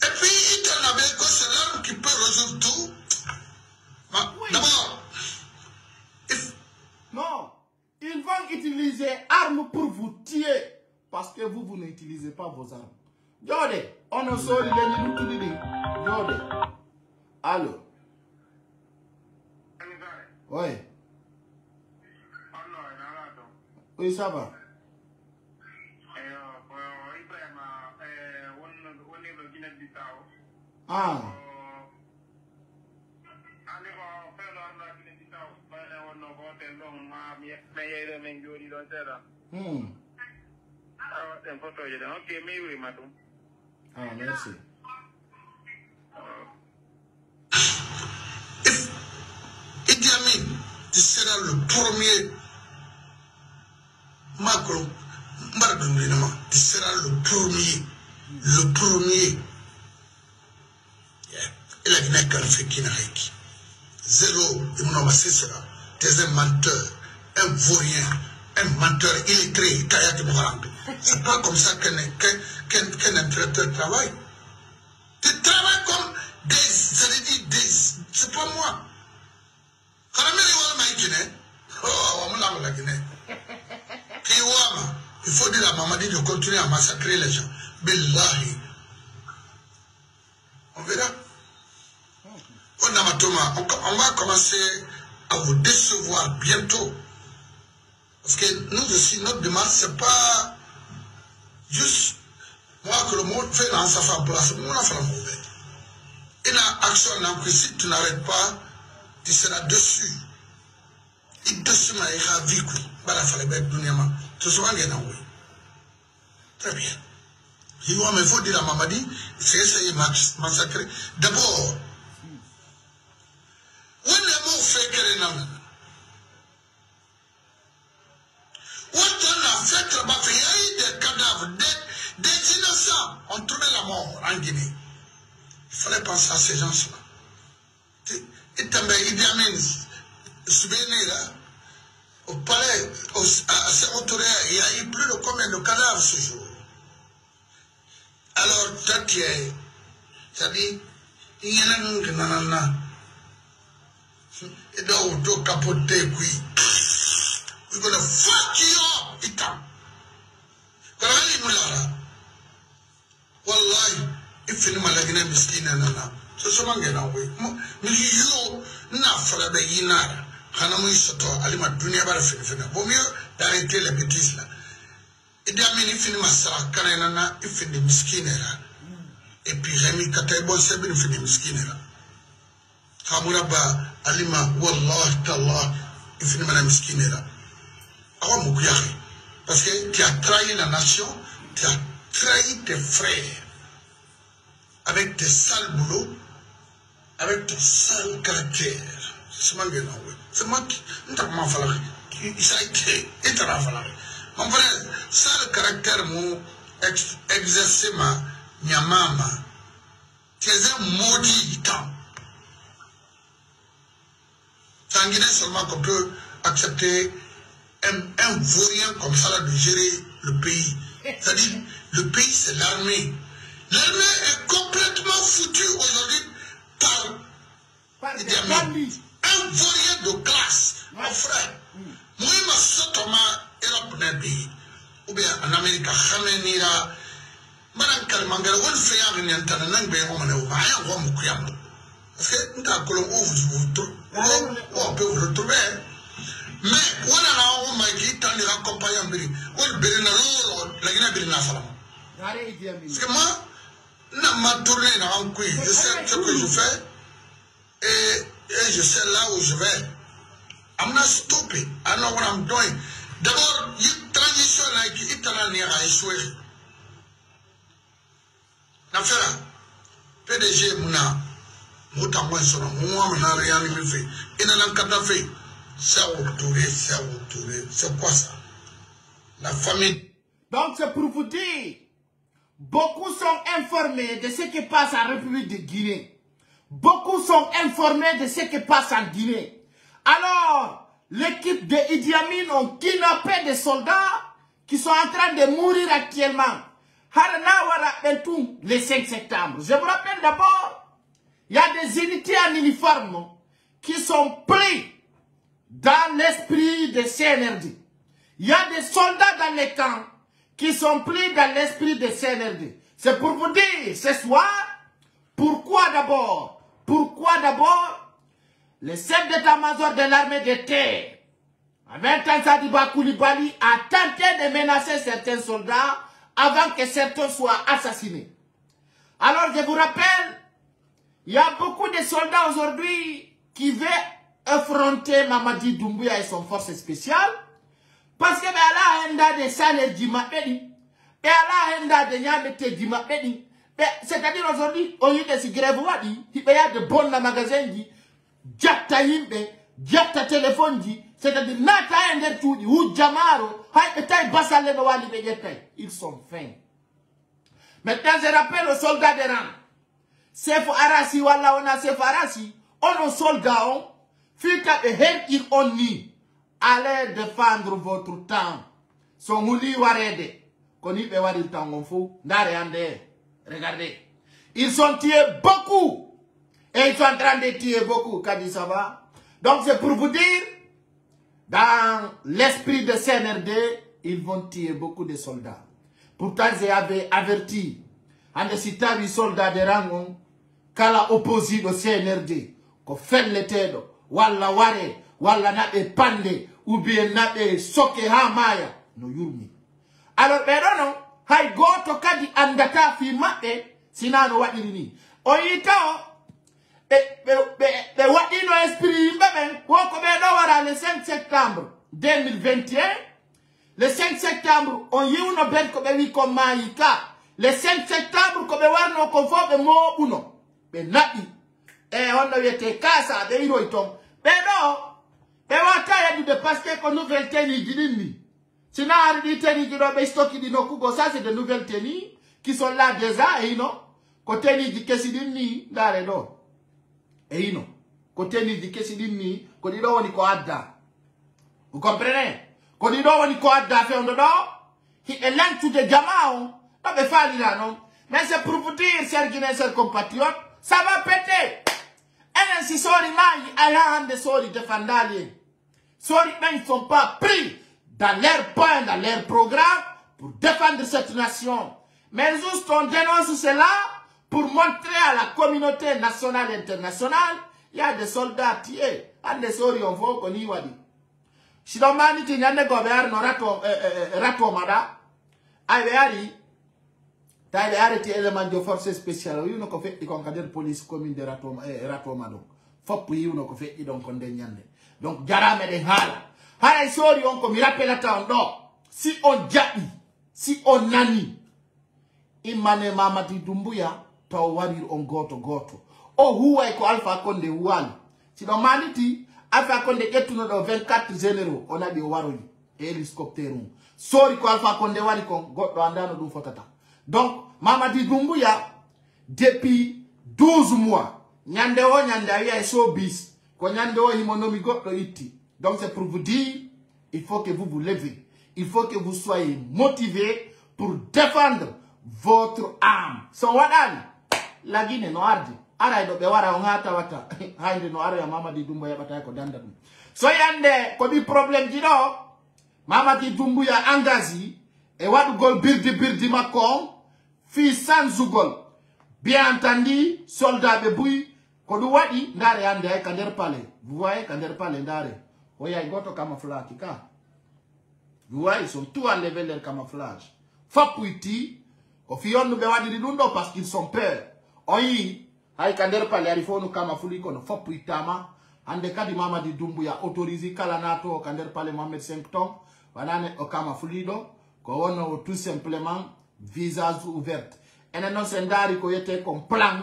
Et puis, il t'en avait que c'est l'arme qui peut résoudre tout. Oui. D'abord, non, ils vont utiliser armes pour vous tuer parce que vous n'utilisez pas vos armes. Jode, on a sorti les minutes. Jode, allô? Oui. Oui, ça va. Ah. Ah, merci. Idi Amin, tu seras le premier. Macron, tu seras le premier. Le premier. Il a dit qu'il n'a zéro, il m'a dit cela. Tu es un menteur, un vaurien, un menteur illettré, c'est pas comme ça qu'un intellectuel travaille. Tu travailles comme c'est pas moi. Il faut dire à Mamadi de continuer à massacrer les gens. Billahi. On verra. On va commencer à vous décevoir bientôt. Parce que nous aussi, notre demande, c'est pas juste moi que le monde fait dans sa place. Nous, on a fait la mauvaise. Et la action, si tu n'arrêtes pas, tu seras dessus. Il dessus, il y a vie. Très bien. Il faut dire à Mamadi, c'est essayer de massacrer. D'abord, où est le mot fait que les noms? Où on a fait là-bas, il y a eu des cadavres, des innocents ont trouvé la mort en Guinée. Il fallait penser à ces gens-là. Et tambe Idi Amin, souvenez là, au palais, à Sérotouré, il y a eu plus de combien de cadavres ce jour. Alors, Tatié, c'est-à-dire, il y a un nanana. Et donc, on capoter, oui. We're gonna fuck you up, Itam. Karali Mulara. Wallahi, if you know Malagina Miskina Nana. So, someone get away. You, Nafra the Yinar, Hanamu Soto, Alima Dunia Barafina, Bomio, Darente la Betisla. Et d'ailleurs, if you masara kanana, if you miskinera, et puis Rémi Kataibo Sabin, if you miskinera. Hamuraba, Alima, Wallah, Tallah, if you miskinera. Parce que tu as trahi la nation, tu as trahi tes frères avec tes sales boulots, avec ton sale caractère. C'est moi qui ça a été mon frère, sale caractère mon exercer ma nyamama. Tu es un maudit du temps. C'est en Guinée seulement qu'on peut accepter un vaurien comme ça là de gérer le pays. C'est-à-dire, le pays c'est l'armée. L'armée est complètement foutue aujourd'hui par Idi Amin. Un vaurien de classe, mon frère. Moi, je suis Europe, ou bien en Amérique, Madame Kalimangara, on fait un rien parce que nous avons on peut vous le trouver. Mais on a un homme qui est accompagné en Biri. On Biri la Guinée Biri Nafalam. Parce que moi, je suis tourné dans un coup. Je sais ce que je fais et je sais là où je vais. I'm not stupid. I know what I'm doing. D'abord, il y a une transition là qui est en train de échouer. Nafera, PDG Mouna, Mouta Mouensona, Mouamana Réanimé fait. Il n'a pas fait. C'est quoi ça? La famille. Donc c'est pour vous dire, beaucoup sont informés de ce qui passe en République de Guinée. Beaucoup sont informés de ce qui passe en Guinée. Alors, l'équipe de Idi Amin ont kidnappé des soldats qui sont en train de mourir actuellement. Le 5 septembre. Je vous rappelle d'abord, il y a des unités en uniforme qui sont pris dans l'esprit de CNRD. Il y a des soldats dans les camps qui sont pris dans l'esprit de CNRD. C'est pour vous dire ce soir, pourquoi d'abord le chef d'état-major de l'armée de terre, avec Sadiba Koulibaly, a tenté de menacer certains soldats avant que certains soient assassinés. Alors je vous rappelle, il y a beaucoup de soldats aujourd'hui qui veulent affronter Mamadi Doumbouya et son force spéciale parce que Allah a des salaires d'Imapedi et Allah a des nyamete d'Imapedi. C'est-à-dire aujourd'hui, au lieu de se grève, il y a de bons magasins, Diakta Yimbe, Diakta téléphone, c'est-à-dire Nata Endertoudi ou Jamaro, ils sont fins. Maintenant, je rappelle aux soldats de rang, Sef Arasi, Walla, on a Sef Arasi, on a soldats, Fika et Hen, ils ont ni. Allez défendre votre temps. Son mouli warede. Koni pe wadi temps, on faut. Regardez. Ils ont tué beaucoup. Et ils sont en train de tuer beaucoup. Kadi ça va. Donc c'est pour vous dire, dans l'esprit de CNRD, ils vont tuer beaucoup de soldats. Pourtant, j'avais averti. En citant les soldats de rang, kala opposé au CNRD. Ko fait le tedo. Walla ware, walla nabe pande, ou bien nabe soke hamaya, no yurmi. Alors, non, hay go to kadi andata fi maɓɓe, sinano waɗirini. O yitao, ɓe waɗino esprit yimɓe ɓen, woko ɓe ɗo wara le 5 septembre 2021. Le 5 septembre, on yiwno ben ko ɓe wi ko mayi ka. le 5 septembre ko be warno ko fobe mo uno be nabi e on yete kasa de iro iton be do be wata ya de parce que ko nouvelle tenue didini sina ari tenue di do be stocki di no kugo ça c'est de nouvelles tenues qui sont là déjà et non ko tenue di kesidini dare do e ino ko tenue di kesidini ko di do woni ko adda vous comprenez ko di do woni ko adda fe on do he elan to the jamao non mais fali là non mais c'est pour vous dire chers Guinéens chers compatriotes ça va péter et si sori mai ayant de sori défendali sori ben ils sont pas pris dans leur point dans leur programme pour défendre cette nation mais juste on dénonce cela pour montrer à la communauté nationale et internationale il y a des soldats tués and des sori on faut qu'on y wadi si domani ti nyande governo rato mada ay beari tay arrêté élément de force spéciale yu no ko fe ko kader police commune de rato mado fop yu no ko fe donc on de nyande donc jarame de hala sori on ko mi rappelle ta do si on jabi si on nani imane Mamadi Doumbouya taw warir on goto o huwa ko Alpha Condé wal si do maniti Alpha Condé etuno do 24 généraux on a bi waroyi hélicoptère sori ko Alpha Condé wari ko goddo andano dum fotata donc Mamadi Doumbouya depuis 12 mois nyande o nyande ayi so bis ko nyande o himonomi goddo itti donc c'est pour vous dire il faut que vous vous levez il faut que vous soyez motivés pour défendre votre âme so wadani la Guinée no ardi ara do be wara on hata wata hande no ara ya Mamadi Doumbouya bata ko danda dum so yande ko bi problème di do Mamadi Doumbouya engagé et wadu gol birdi makom fi sans gol bien entendu soldat be buy ko du wadi ndare ande ay kander palais vous voyez kander palais ndare oya goto camouflage ka vous voyez ils sont tous enlever leur camouflage fapuiti ko fi yonnu be wadi dundo parce qu'ils sont peur oyi ay kander palais ari fonu camouflage ko no fapuitama ande kadi Mamadi Doumbouya autorisé kala nato kander palais Mohamed 5 ton wanane o camouflage ko wono tout simplement visage ouvert et non sendari ko yete comme plan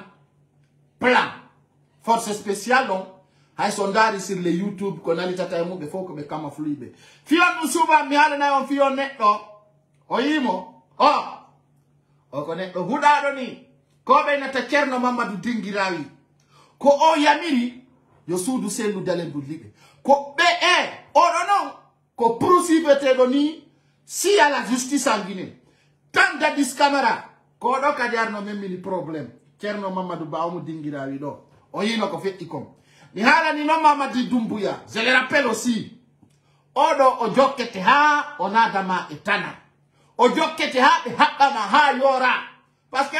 force spéciale donc hay sondari sur le YouTube ko nani tata mu be foko be camouflage be fion musuba mi hala na on fion netto o yimo o ko netto hudado ni ko be nata Cerno Mamadou Dingirawi ko o yamiri yo sudu selu dalen libe ko be o non ko poursuivre do ni si à la justice en Guinée tant d'adis caméra ko do kadiarno même ni problème Cerno Mamadou Bawmu Dingirawi do o yino ko fetti kom ni hala ni no Mamadi Doumbouya je le rappelle aussi odo o jokkete ha onadama etana o jokkete ha be habbama ha yora parce que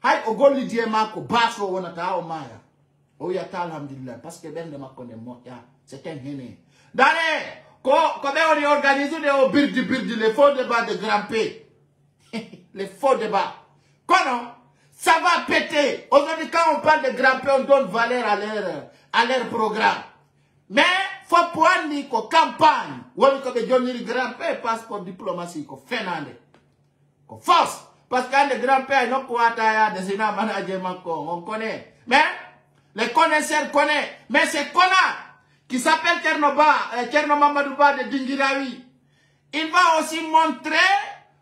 hay o golli die mako baso wonata o maya o yata alhamdulillah parce que bende makko ne mo ya c'est un hene dale ko be on organise de birdi les faux débats de Grand P les faux débats comment ça va péter aujourd'hui quand on parle de Grand P on donne valeur à leur programme mais faut prendre ko campagne woni ko be jonniri Grand P passeport diplomatie ko fenande ko force parce que le Grand P no ko ataya de sina manager mako on connaît mais les connaisseurs connaissent mais c'est connard qui s'appelle Cerno Mamadou Ba de Dingirawi. Il va aussi montrer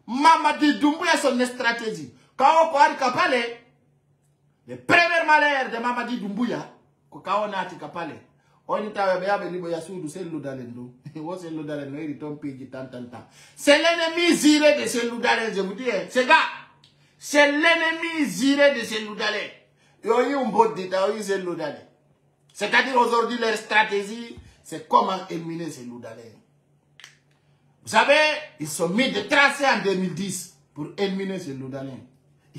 Mamadi Doumbouya son stratégie. Quand on parle de le premier malheur de Mamadi Doumbouya, quand on a dit on est à c'est l'ennemi ziré de ces loudalés, je vous dis. C'est gars, c'est l'ennemi ziré de ces loudalés. Il y a eu un beau détail, il y a eu c'est-à-dire aujourd'hui leur stratégie, c'est comment éliminer ces loudalais. Vous savez, ils sont mis de tracer en 2010 pour éliminer ces loudalais.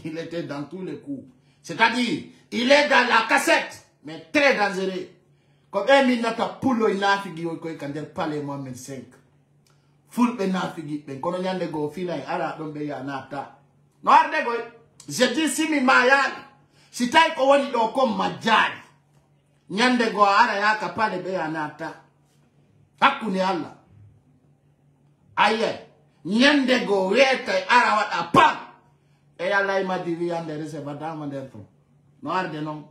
Il était dans tous les coups. C'est-à-dire, il est dans la cassette, mais très dangereux. Comme un minute poulo inafigi ko kandel palais Mohamed 5. Full benafigi ben kono nyande go fila ara don be ya nata. No arde go. Je dis si mi mayal. Si tay ko woni do ko majari. Nyande go ara ya kapale be ya nata. Hakuni Allah. Aye. Nyande go weta ara wada pam. Et Allah m'a dit, oui, c'est pas dans mon derton. Noir de non.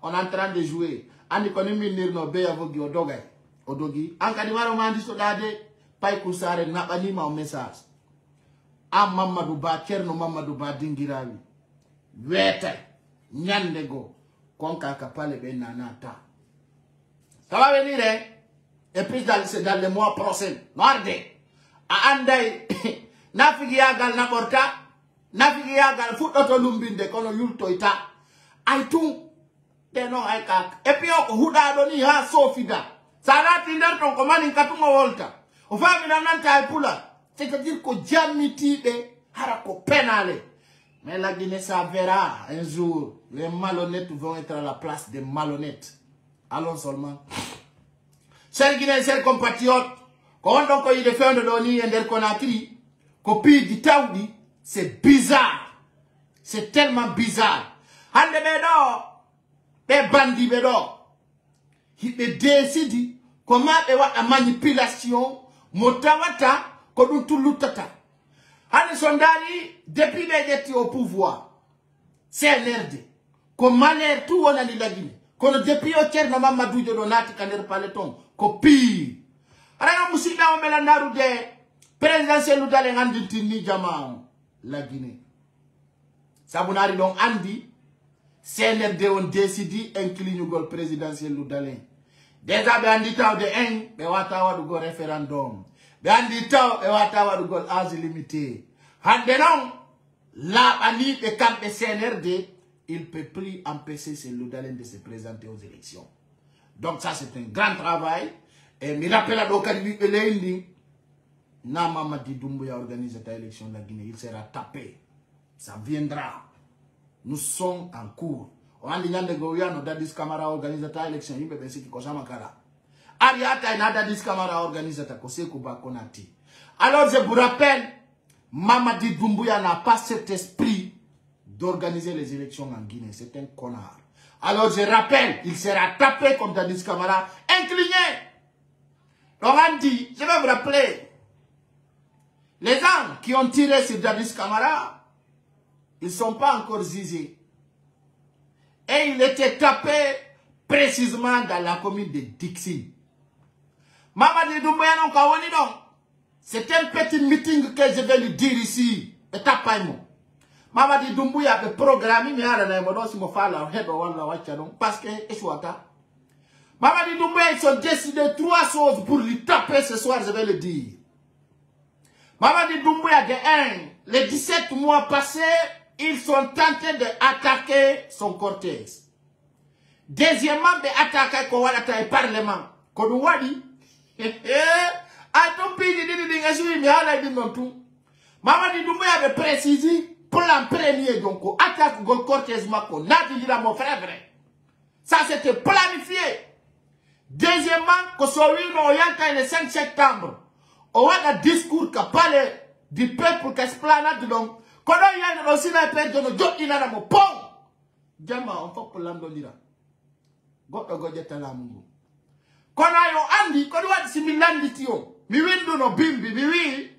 On est en train de jouer. On est connu minir no be avogi odogay. Odogi. En cas de maromandi sodade, pay kusare nabani ma message. Am Mamadou Ba, Kerno Mamadou Ba dingirawi. Wete. Nyandego. Konka kapale ben nanata. Ça va venir, hein? Et puis dans les mois prochains. Noir de. A andai. Nafigi yagal naporta. Nafigi yagal foot otolumbinde kono yulto ita. Aitung. Non, et puis on huda doni ha sofida. Sarati nder ton komani katungo volta. O fami na nanta pula. C'est-à-dire que jamiti de harako penale. Mais la Guinée ça verra un jour. Les malhonnêtes vont être à la place des malhonnêtes. Allons seulement. Chers Guinéens, chers compatriotes, quand on y défend de l'ONU et de Conakry, copie du Taoudi, c'est bizarre. C'est tellement bizarre. Hande bedo. Les bandits, ils décident comment la manipulation, motawata, comme tout l'outata. Les sondari, depuis les étés au pouvoir, c'est l'RD. Comment l'air tout on a dit la Guinée. Quand depuis au tiers, maman Madou de Donati, quand elle parle ton, copie. Alors, nous sommes dans le présidentiel, nous allons en dire, Jama, la Guinée. Sabunari donc Andi. CNRD ont décidé d'incliner le présidentiel Loudalin. Déjà, ben dit de un, ben watawa du go référendum. Ben dit ben watawa du go âge limité. Handenon, là, ani de camp de CNRD, il ne peut plus empêcher ces Loudalin de se présenter aux élections. Donc ça, c'est un grand travail. Et me rappelle à l'occasion de l'Indi, na Mamadi Doumbouya organise cette élection de la Guinée, il sera tapé. Ça viendra. Nous sommes en cours. On a dit que nous Dadis Camara organise ta élection. Il peut penser que c'est Makara. Ariata et Dadis Camara organise ta Konati. Alors je vous rappelle, Mamadi Doumbouya n'a pas cet esprit d'organiser les élections en Guinée. C'est un connard. Alors je rappelle, il sera tapé comme Dadis Camara, incliné. Donc on dit, je vais vous rappeler, les gens qui ont tiré sur Dadis Camara, ils ne sont pas encore zizés. Et il était tapé précisément dans la commune de Dixie. Mamadi Doumbouya non kawoni non. C'est un petit meeting que je vais lui dire ici. Et tapaïmo. Mamadi Doumbouya a programmé, mais à la modo si mo fala head or wala wacha non parce que échouata. Mamadi Doumbouya ils ont décidé 3 choses pour lui taper ce soir, je vais le dire. Mamadi Doumbouya de 1, les 17 mois passés, ils sont tentés d'attaquer son cortège. Deuxièmement, d'attaquer le Parlement. Quand on dit, Mamadi Doumbouya avait précisé, plan premier, donc, attaque le cortège Mako. Nadi dit mon frère vrai. Ça, c'était planifié. Deuxièmement, que soit le 5 septembre, on a un discours qui parle du peuple qui esplanade donc. Quand il y a aussi un peu de job, il y a un pont. Jama, on faut que l'on dira. Quand il y a un amour. Quand il y a un similanditio, mi windu no bimbi, mi oui.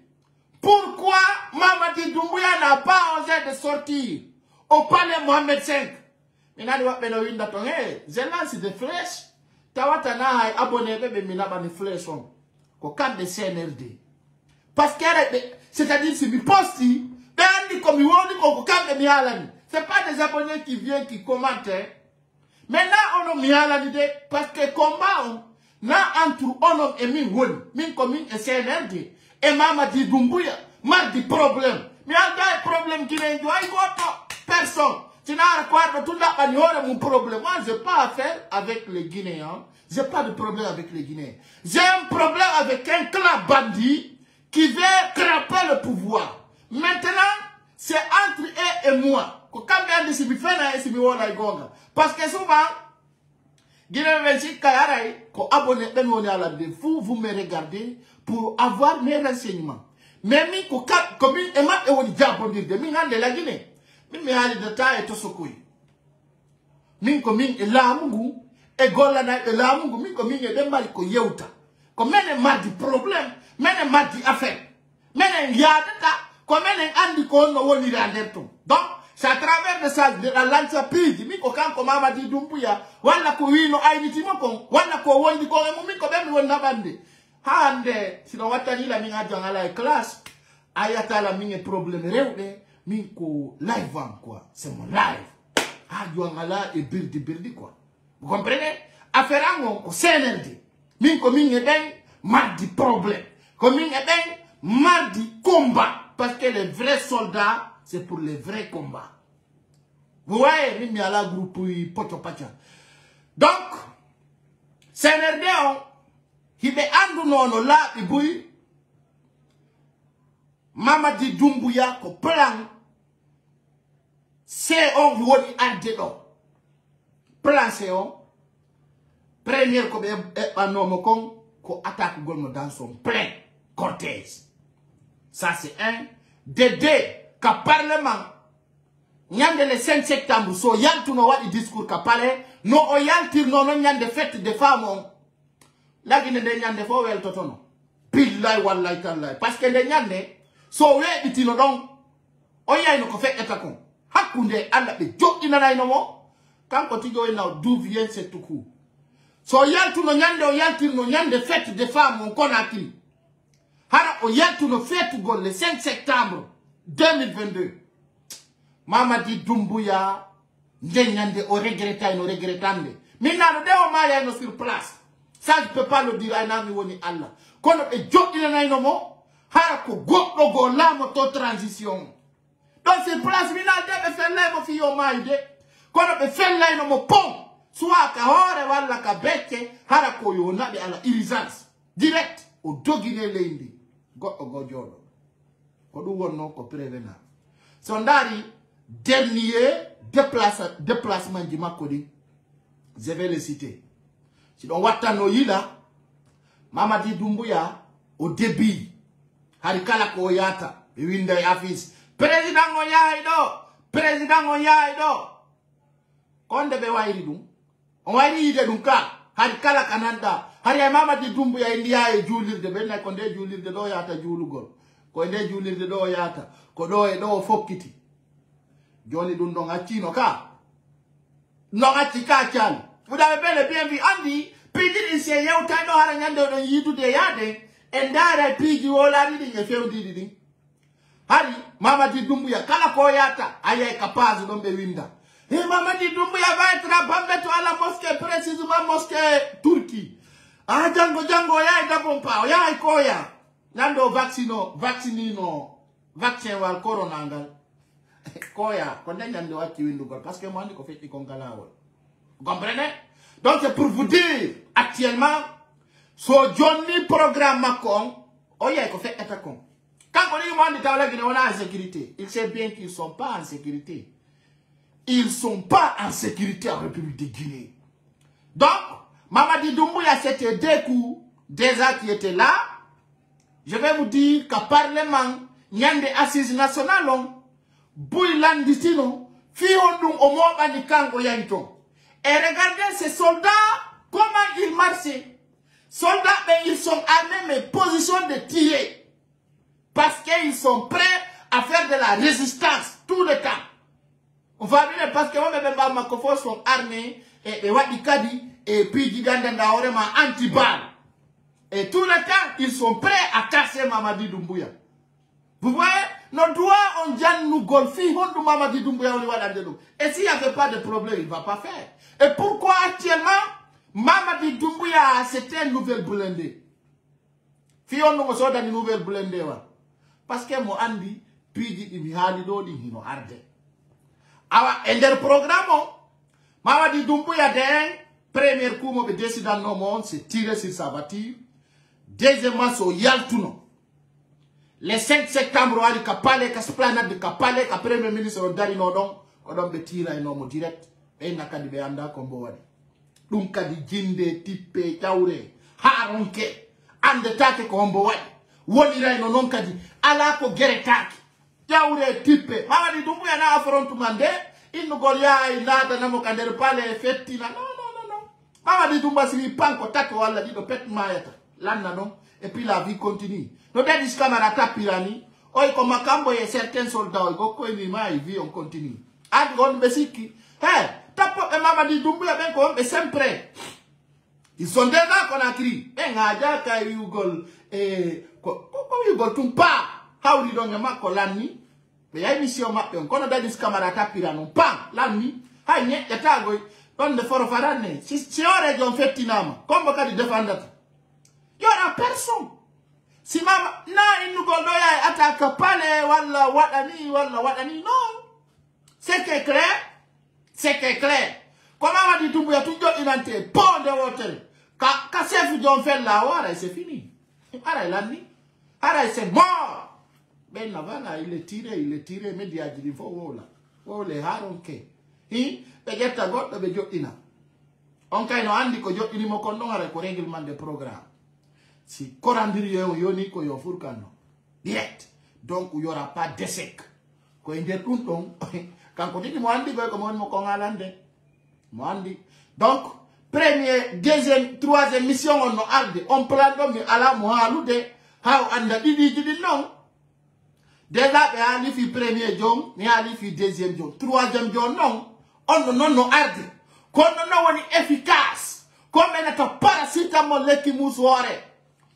Pourquoi Mamadi Doumbouya n'a pas osé de sortir au palais Mohamed V? Il n'a pas de windu ton je lance des flèches. Tawatana abonné bébé minaba des flèches. Au cadre de CNRD. Parce que c'est-à-dire si mi posti. C'est pas des abonnés qui viennent, qui commentent. Maintenant, on a mis à l'idée, parce que combat, entre on et min commune et CNRD, et Mamadi Doumbouya, mardi problème. Mais il y a un problème qui n'est pas personne. Tu n'as pas tout mon problème. Moi, je n'ai pas affaire avec les Guinéens. Je n'ai pas de problème avec les Guinéens. J'ai un problème avec un clan bandit qui veut craper le pouvoir. Maintenant, c'est entre eux et moi. Parce que souvent, vous me regardez pour avoir mes renseignements. Mais comme la Guinée, comme un andi ko no woni randerto. Donc, c'est à travers de ça, de la lança pigi, mi ko kan ko Mamadi Doumbouya, wala ko wino ayniti mo kon, wala ko wondi ko e mumi ko bemmi wonna bande. Hande, sino watani la minga jangala e classe, ayata la minge problème rewde, min ko live am quoi, c'est mon live. Ah, jangala e birdi quoi. Vous comprenez? Affaire angon ko CNRD. Min ko minge ben mardi problème. Ko minge ben mardi combat. Parce que les vrais soldats, c'est pour les vrais combats. Vous voyez, il y a la groupe Pochopacha. Donc, CNRD, il est en non là, il bouille. Mamadi Doumbouya, ko plan. C'est on vous dit à dedans. Plan c'est on. Première comme un homme qu'on attaque dans son plein cortège. Ça c'est un. De deux, qu'à parlement, nyande le 5 septembre, so yaltu no wadi discours ka pale, no o yaltir no nyande fête de femmes. La gine de nyande fo wel totono. Billahi wallahi tallahi. Parce que de nyande, so we itino don, o yay no ko fête etakon. Hakunde alla be jok inana ino mo, kanko tigo ina d'où vient ce tout coup. So yaltu no nyande o yaltir no nyande fête de femmes on konaki. Hara o yaltu no fête go le 5 septembre 2022. Mamadi Doumbouya, Ndenyande o regretta no regrettande. Minna de o maya no sur place. Ça je peux pas le dire à nami woni Allah. Kono e jokina na ino mo, hara ko goddo go la moto transition. Donc sur place minna de be fella mo fi yo maide. Kono be fella ino mo pom. Soit ka hore wala ka becce, hara ko yo nabi ala irisance. Direct o dogine leindi. Goddo go jodo. Ko du wonno ko prevena. Sondari dernier déplacement du Makodi, je vais le citer. Si on watano yila, Mamadi Doumbouya, au début, harikala ko yata, winda afis, président Oyaido, konde be wairi dum, on wairi ide dum ka, harikala kananda, hari Mamadi Doumbouya india e julir de benna konde julir de do yata julugol, konde julir de do yata, ko do e do fokiti. Johnny Dundon Achino ka. Non Achika Chan. Vous avez bel et bien vu Andy. Pidin is a young time or a yidu de yade. And that I pig you all reading a few did. Harry, Mamadi Doumbouya, Kalakoyata, Aya Capaz, don't be winda. Hey, Mamadi Doumbouya, Vitra, Bamba to alla mosque, President Mosque, Turkey. Ah, Jango, ya, Dabompa, ya, Koya. Nando vaccinino, vaccine wal coronangal. Koya, condamné à qui windu parce que moi, je fais qu'on galao. Vous comprenez? Donc, c'est pour vous dire, actuellement, ce Johnny programme Macron, oh, il y a fait être con. Quand on dit qu'on est en sécurité, il sait bien qu'ils ne sont pas en sécurité. Ils ne sont pas en sécurité en République de Guinée. Donc, Mamadi Doumbouya, c'était deux coups, déjà qui étaient là. Je vais vous dire qu'à Parlement, il y a des assises nationales. Bouilanditino, fiondum omoba ni kango yanto. Et regardez ces soldats, comment ils marchaient. Soldats, mais ils sont armés, mais position de tirer. Parce qu'ils sont prêts à faire de la résistance tout le temps. On va dire parce que moi, mes Makofo sont armés, et Wadikadi, et puis Giganda Orema anti-balle. Et tout le temps, ils sont prêts à casser Mamadi Doumbouya. Vous voyez? Nos doigts ont déjà nous golfi, on Mamadi Doumbouya, on va et s'il n'y avait pas de problème, il ne va pas faire. Et pourquoi actuellement, Mamadi Doumbouya, c'était une nouvelle blindée? Fion nous sommes dans une nouvelle blindée. Parce que moi, Andy, puis il y a des gens qui sont hardés. Alors, et le programme, Mamadi Doumbouya, premier coup, je décide dans nos mondes, c'est tirer sur sa voiture. Deuxièmement, c'est Yaltuno. Le 5 septembre, il y a des esplanade de Kapale, le premier ministre Dari Nodon, on a tiré un homme direct, et il y a des gens qui ont été donc, il y a des jinde, type, taoure, haronke, ande take ko hombo wadi ray no non kadi ala ko gere taki taoure type Mamadi Doumbouya na affrontement de il no golia inata namo kandere pale fettina non Mamadi Doumbouya sili panko tato wala di do pet mayata lanna non et puis la vie continue no dadis camara tapirani Oi comme Makambo et certains soldats go ko ni ma vie on continue. Ad gon besiki. Hey, tapo e Mamadi Doumbouya ben ko be sempre. Ils sont déjà qu'on a crié. Eh ngaja ka yugol ko yugol tumpa. Hawri do ngama ko lanni. Be ya mission mappe on kono dadis camarade tapira non pa lanni. Hay nye yatago on de foro farane. Si ore jon fettinama. Comme ka di défendre. Y aura personne. Si mama na inugol do ya attaque pale wala wadani non. C'est clair. C'est clair. Comment Mamadi Doumbouya tout inanté pont de water. Quand chef John fait la wara, c'est fini. Ara l'année. Ara c'est mort. Ben voilà, il est tiré, mais dia di fo wola. Wole haronke. Be getta goddo be joddina. On kayno andi ko joddini mo kon don ara ko règlement de programme. Si korandiri yo yoni ko yo furkano. Direct. Donc il y aura pas d'échec. Ko inde tunton. Quand on dit mo andi ko mo ko ngalande. Mo andi. Donc premier, deuxième, troisième mission on no alde. On plan de ala mo halude. How anda didi non. Déjà be ali fi premier jom, ni ali fi deuxième jom. Troisième jom non. On no alde. Kono no woni efficace. Comme elle est paracétamol leki moussoire.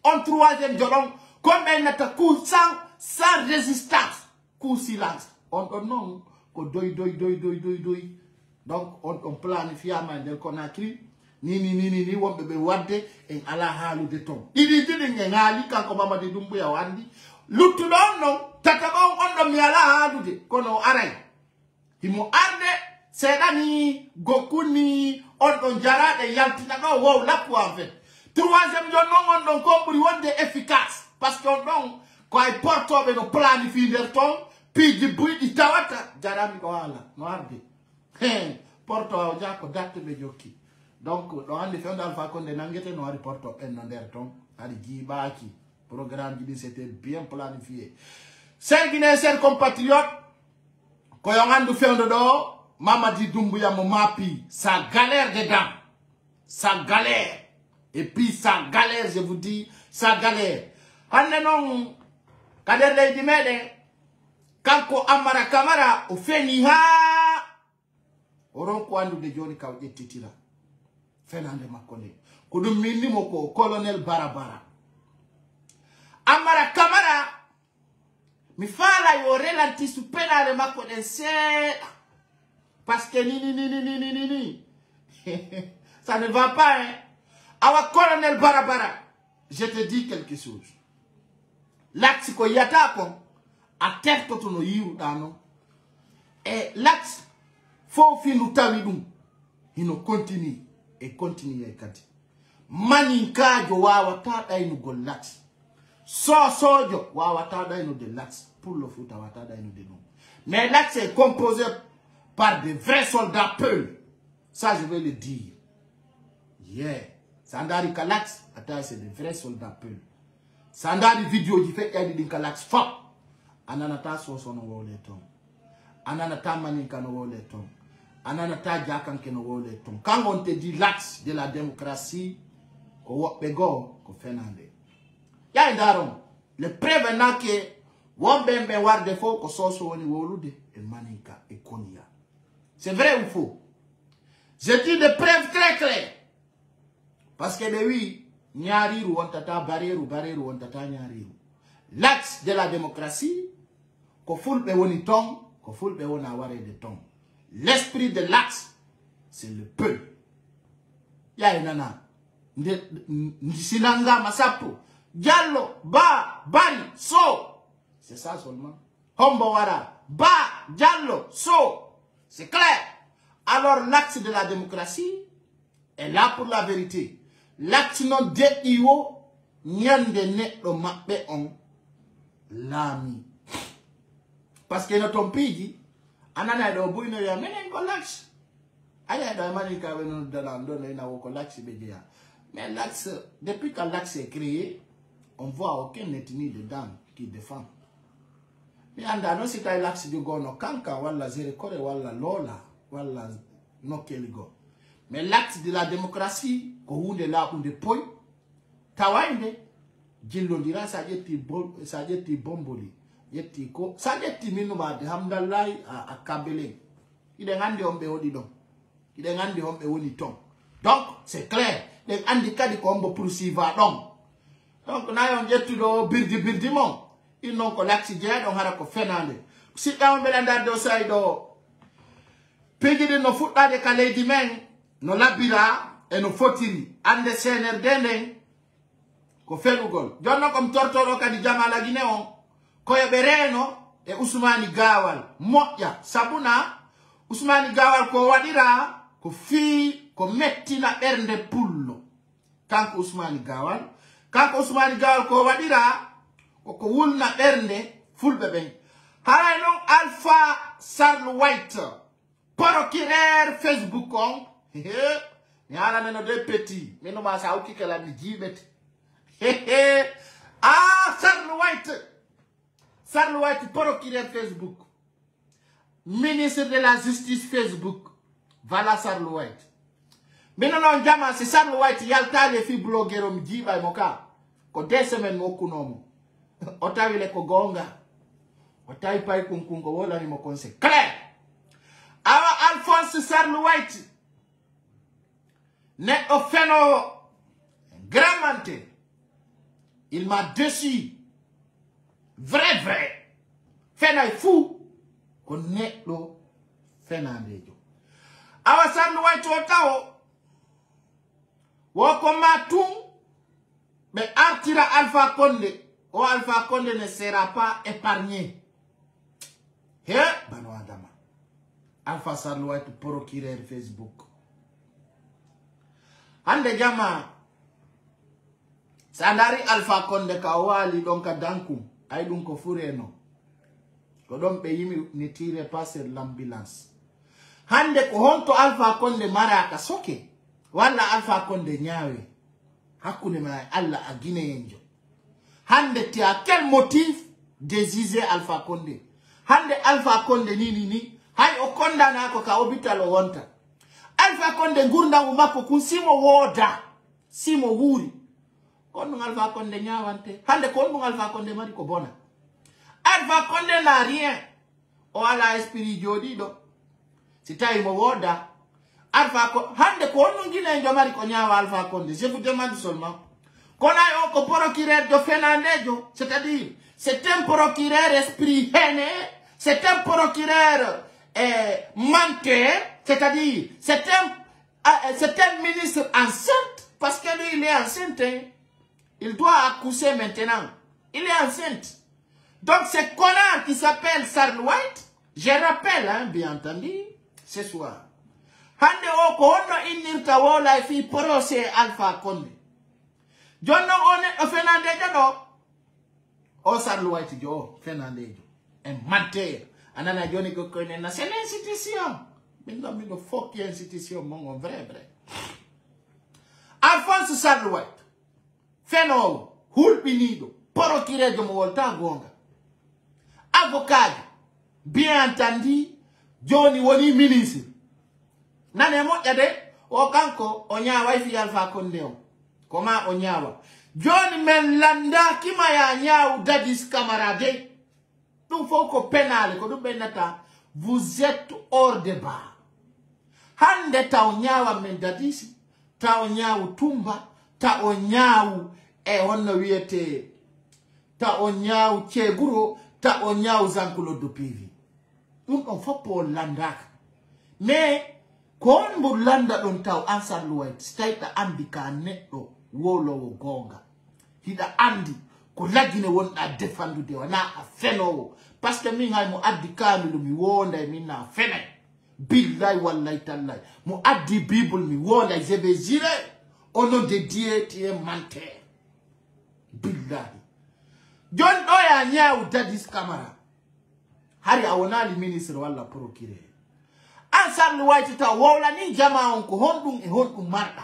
En troisième jom, comme elle est coup sans résistance. Coup silence. On non. Ko doi. Donc on planifie à mandel qu'on a écrit. Ni wombe be wadde en ala halu de ton didi ngali kanko Mamadi Doumbouya wandi lutu non tatabo on mi ala halu de kono aray himo arde sedani gokuni on jarade yaltina ko wow la pour en fait troisième jour non on ko buri wonde efficace parce que on ko ay porto be no planifier der ton puis di bruit di tawata jarami ko wala no arde porto jako datte be jokki. Donc, on a fait un alpha qu'on a nangete no report en anderton, ali gibaki. Programme qui c'était bien planifié. Chers Guinéens, chers compatriotes, quand on a fait un do, Mamadi Doumbouya mo mapi, sa galère dedans. Sa galère. Et puis sa galère, je vous dis, sa galère. Ande non, kader lay di mede, kanko amara kamara, o feni ha. Oron ko andu de joni kaw titira. Fernande Makone. Kudu mini moko colonel Barabara. Amara Kamara. Mi fala yo relanti su penale Makone se. Parce que ni. Ça ne va pas, hein. Awa colonel Barabara. Je te dis quelque chose. L'axe ko yata kon. A terre toto no yiru dano. Et l'axe. Faut finu tawidum. Il continue. Et continue kati. Maninka jo wawata dainu go lax. Sojo wawata dainu de lax. Pour le foot wawata dainu de non. Mais l'axe est composé par de vrais soldats peuls. Ça je vais le dire. Yeah. Sandari Kalax, c'est de vrais soldats peuls. Sandari vidéo qui fait Eddie Kalax fop. Ananata soso no wole tom. Ananata maninka no wole tom. Ananata jakan ke no wole tom. Quand on te dit l'axe de la démocratie, ko bego ko fenande. Ya indaron, le prévenant que wobembe war defo ko soso woni wolude e maninka e konia. C'est vrai ou faux? Je dis des preuves très claires. Parce que oui, nyariru ontata bareru ontata nyariru. L'axe de la démocratie, ko fulbe woni tom, ko fulbe wona ware de tom. L'esprit de l'axe, c'est le peuple. Ya inana. Ndisinanga masapo. Diallo, ba, bari, so. C'est ça seulement. Hombowara, ba, diallo, so. C'est clair. Alors l'axe de la démocratie est là pour la vérité. L'axe non de iwo, nyande ne lo mappe on lami. Parce que notre pays, anana do buino ya menen ko l'axe. Aya do manika wenu dalando na ko l'axe bedia. Mais l'axe, depuis que l'axe est créé, on voit aucun ethnie dedans qui défend. Mais andano si tay l'axe du gono kanka wala zerekore wala lola wala no keligo. Mais l'axe de la démocratie, ko hunde la hunde poy, tawainde, jillondira sa jeti bomboli, yetti ko sa yetti minuma de hamdallah a kabele ide ngandi ombe wodi don ide ngandi ombe woni ton donc c'est clair de andi kadi ko ombo poursuivre donc na yon jettu do birdi mon il non ko laksi je don hara ko fenande si dawbe la ndar do saydo pegide no fuddade ka leydi men no labira e no fotiri ande sener denden ko felugol jonno kom tortoro kadi jamala gine on ko yobe reno e Ousmane Gawal moƴƴa sabuna Ousmane Gawal ko wadira ko fi ko mettina bernde pullo kanko Ousmane Gawal ko wadira ko wulna bernde fulbe ben haray non Alpha Sarl White procureur Facebook on mi ala neno de petit mino ma sa uki kala ni jibet Sarl White procureur Facebook ministre de la justice Facebook voilà Sarl White mino non jama si Sarl White yaltale fi blogueur mi jiba moka ko 2 semaines mo kunomo o tawile ko gonga o tawi pay kunkungo wala ni mo conseil clair awa Alphonse Sarl White ne offeno gramante il m'a déçu vrai fenay fou ko neddo fenandejo awa Sarl White o tawo wo ko matum be artira Alpha Condé ne sera pas épargné bano adama Alpha Sarl White procureur Facebook hande jama sandari Alpha Condé ka wali donc dankum ay dum ko fureno ko don be yimi ne tire passer l'ambulance hande ko honto Alpha Condé maraka soke wala Alpha Condé nyaawe hakune ma Allah agine enjo hande ti a quel motif désiser Alpha Condé hande Alpha Condé ni hay o kondana ko ka hospital o wonta Alpha Condé gurda makko kun simo woda simo wuri on Alpha Condé nyawante hande ko on Alpha Condé mari ko bona Alpha Condé n'a rien o ala esprit jodi do si tay mo woda Alpha Condé hande ko on ngine njo mari ko nyawa Alpha Condé je vous demande seulement kona ko procureur de Fernandejo c'est-à-dire c'est un procureur esprit haine c'est un procureur menteur c'est-à-dire c'est un ministre enceinte parce que lui il est enceinte il doit accoucher maintenant il est enceinte donc c'est connard qui s'appelle Sarl White je rappelle hein, bien entendu ce soir hande o ko onno innirta wola fi procès Alpha Condé jonno on Fernandejo do o Sarl White jo Fernandejo un menteur anana joni ko na c'est l'institution mindo fuck institution mon vrai Alphonse Sarl White feno hulbinido procureur mo volta gonga avocat bien entendu joni woni ministre nane mo yade o kanko o nyaawa fi Alpha Condé o koma o nyaawa joni men landa kima ya nyaaw Dadis camarade tout faut ko pénal ko dum benata vous êtes hors débat hande ta o nyaawa men Dadis ta o nyaaw Tumba ta o nyaaw e honno wiete ta o nyaaw Ceguro ta o nyaaw Zankulo do PV dum on foppo landaka mais kon bu landa don taw Sarl White staita andi ka neddo wolowo gonga hida andi ko lagine wonda defandude wana a fenowo parce que min hay mo addi kamilu mi wonda e min na fene billahi wallahi tallahi mo addi bible mi wonda je vais j'irai au nom de Dieu tu es menteur billahi John do ya nyaaw Dadis Camara hari awonali ministre walla procureur Sarl White ta wawla ni jama on ko hondum e hondum marda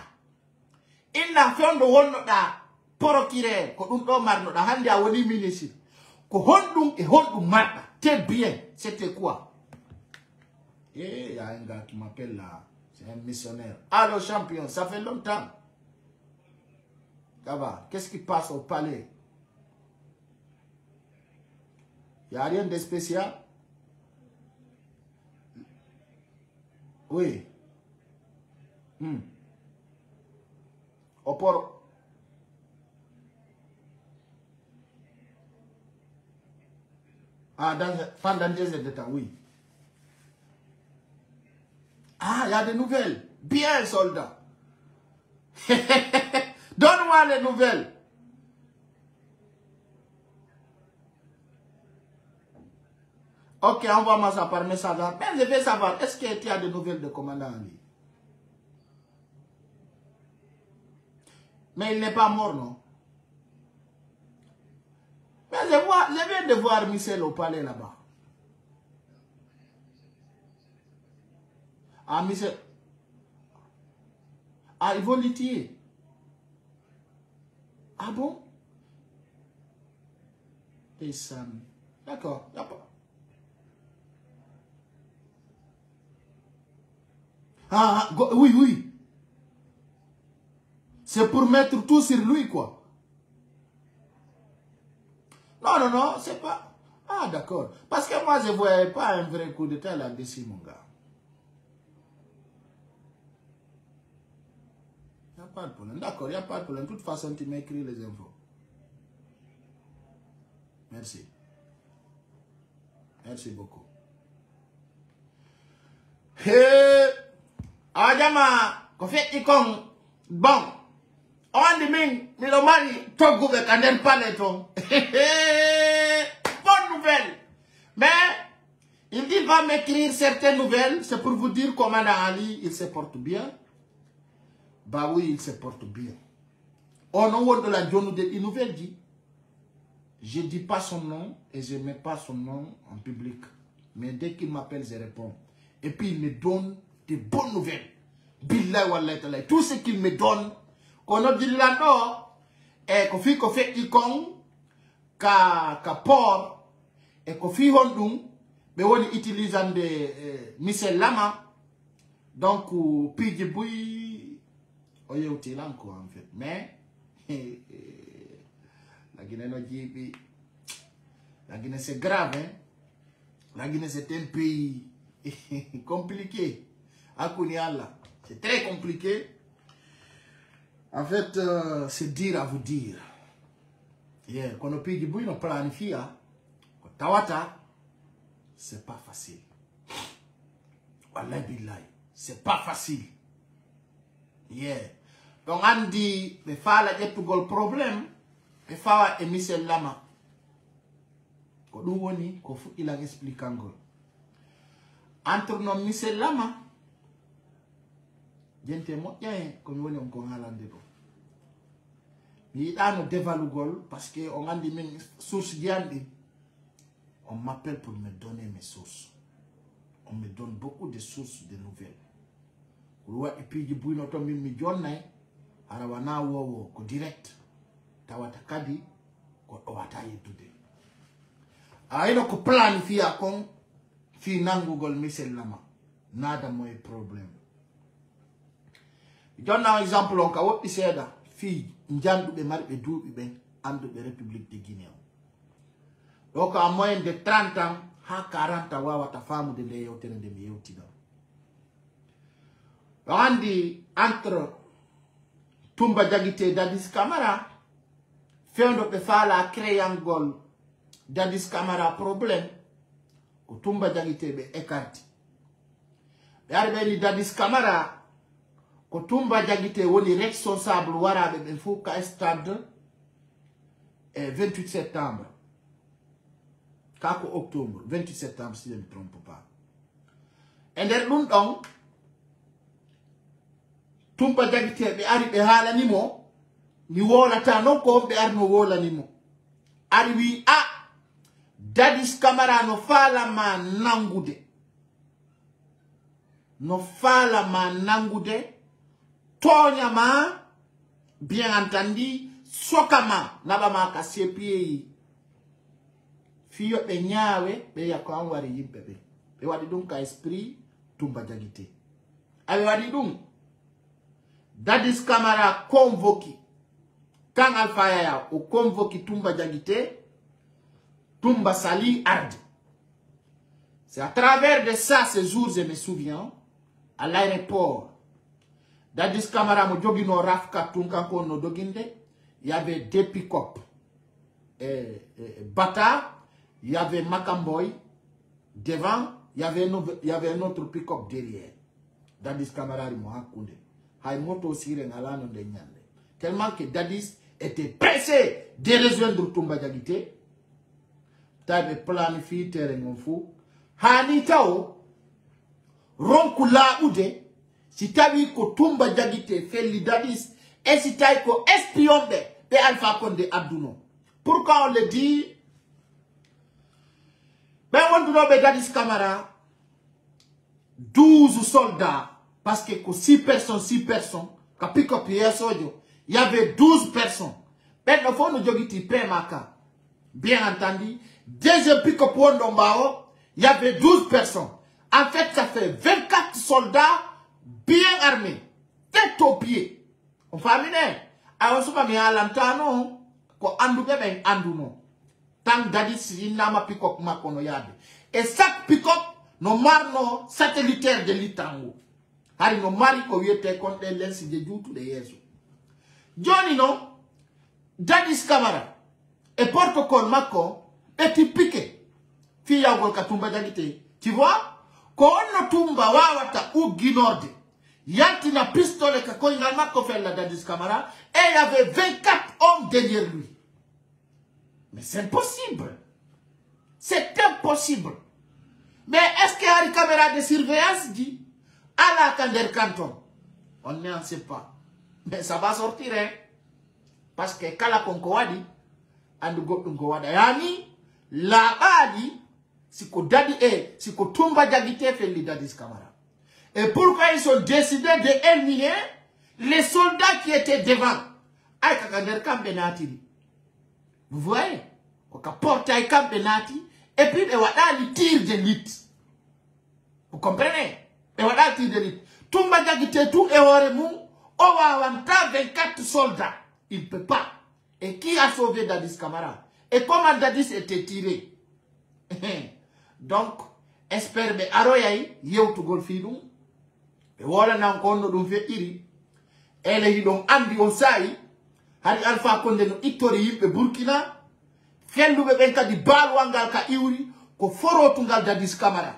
inna fondo wonno da procureur ko dum do marno da hande a woni ministre ko hondum e hondum marda très bien c'était quoi il y a un gars qui m'appelle là c'est un missionnaire allo champion ça fait longtemps ça va qu'est-ce qui passe au palais Il n'y a rien de spécial. Oui. Au port. Ah, pendant 2 heures de temps, oui. Ah, il y a des nouvelles. Bien, soldat. Donne-moi les nouvelles. Ok, envoie-moi ça par message. Mais je veux savoir, est-ce qu'il y a des nouvelles de commandant Ali? Mais il n'est pas mort, non? Mais je viens de voir Michel au palais là-bas. Ah, Michel. Ah, ils vont l'utiliser. Ah bon? Et ça. D'accord, d'accord. Ah, oui, oui. C'est pour mettre tout sur lui, quoi. Non, non, non, c'est pas... Ah, d'accord. Parce que moi, je ne voyais pas un vrai coup d'état là-dessus, mon gars. Il n'y a pas de problème. D'accord, il n'y a pas de problème. De toute façon, tu m'écris les infos. Merci. Merci beaucoup. Hey! Adama, ko fait ikon bon. On dit ming, mais le mari togo be kanen palais ton. Bonne nouvelle. Mais il dit va m'écrire certaines nouvelles, c'est pour vous dire comment Ali il se porte bien. Bah oui, il se porte bien. Au nom de la journée de nouvelle dit, je dis pas son nom et je mets pas son nom en public. Mais dès qu'il m'appelle, je réponds. Et puis il me donne des bonnes nouvelles. Billah wallahi ta'ala. Tout ce qu'il me donne, on a dit là non, et qu'on fait ikon, ka port, et qu'on fait hondung, mais on utilise des Michel Lama, donc puis du bruit, on y est là encore en fait. Mais la Guinée c'est grave, hein. La Guinée c'est un pays compliqué. C'est très compliqué. En fait, c'est dire à vous dire. Yeah. Quand on paye du bruit, on planifie. Tawata, c'est pas facile. Wallahi billahi, c'est pas facile. Yeah. Donc on dit, il faut le problème, il faut Michel Lama. Quand il a expliqué encore. Entre nos Michel Lama, gente mo comme on est en Hollande. Mais il a un dévalugol parce que on a dit mes sources diandi. On m'appelle pour me donner mes sources. On me donne beaucoup de sources de nouvelles. Et puis du bruit notre million arawana wo ko direct tawata kadi ko owata yetude. Aïno ko planifier kon fi nangugol Michel Lama. Nada moy problème. Je donne un exemple, on a dit fille, Ndjandou be marbe doubi ben, ande de République de Guinée. Donc en moyenne de 30 ans, 40 ans, wata femme de l'eau terrain de Miotiga. On dit entre Toumba Diakité Dadis Camara, fait de faire la créangole Dadis Camara problème, ou Toumba Diakité be écarté. Yarbe ni Dadis Camara, ko Toumba Diakité woni responsable warabe ben fou ka stade 28 septembre. Kako octobre, 28 septembre si je ne me trompe pas. Et der dum don Toumba Diakité be ari be halani mo ni wolata non ko be arno wolani mo. Ari wi Dadis Camara no fala ma nangude. No fala ma nangude. Tonyama, bien entendu, sokama, nabama ka sepiei. Fiyo be nyawe, be ya kwa wari yimbebe. Be wadi dun ka esprit, Toumba Diakité. Awe wadi dun. Dadis Camara convoqué. Quand Alpha Yaya ou convoqué Toumba Diakité, Tumba Sali Arde. C'est à travers de ça, ces jours, je me souviens, à l'aéroport, Dadis Camara mo jogino Rafka Tunkanko no doginde, il y avait deux pick-up. Bata, il y avait Makamboy devant, il y avait un autre pick-up derrière. Dadis Camara mo hakunde. Hay moto sire ngalano de nyande. Tellement que Dadis était pressé de rejoindre Tumba Jagite. Tabe planifié terrain fou. Hani tao ronkula ude si tabi ko Tumba Jagite feli Dadis et si tabi ko espion de Alpha Condé Abdouno. Pourquoi on le dit? Ben on doit Dadis Camara 12 soldats parce que 6 personnes kapiko pied sojo il y avait 12 personnes. Ben no faut nous jogiti premaka. Bien entendu, deuxième pick-up Wondombao, il y avait 12 personnes. En fait, ça fait 24 soldats bien armés, tête aux pieds. On fait amener. Alors, on va à l'antano, ko andu bebe andu no. Tant Dadis inama pick-up makono yade. Et chaque pick-up, no marno satellitaire de l'itango. Hari no mari ko yete contre l'ensi de joutu de yeso. Johnny no, Dadis Camara, et protocole mako, et piqué. Fia wolka Tumba Jagite. Tu vois? Ko onno Tumba wawata ou Guinorde. Yanti na pistolet ka ko ingal mako fait la Dadis Camara. Et il y avait 24 hommes derrière lui. Mais c'est impossible. C'est impossible. Mais est-ce qu'il y a une caméra de surveillance dit? À la Kander Canton. On ne sait pas. Mais ça va sortir, hein. Parce que Kala Konkowadi, and go Ngowada Yani, la Ali, si ko Dadi si ko Tumba Jagite fait les Dadis Camara. Et pourquoi ils ont décidé d'éliminer les soldats qui étaient devant? Aïe Kakander Kambenati. Vous voyez? Koka porte Aïe Kambenati. Et puis, les Wadali tirent de l'élite. Vous comprenez? Les Wadali tirent de l'élite. Tumba Jagite tout et Oremou, Owawanta 24 soldats. Il ne peut pas. Et qui a sauvé Dadis Camara? Et comment Dadis était tiré? Donc, espère que Aroyai, Yeu to Golfidou, et voilà n'a encore nous fait iri, et les hidons Andi Osai, Hari Alpha Condé no Itori, et Burkina, Fendu Benka di Balwangal ka Iuri, ko Foro Tungal Dadis Camara.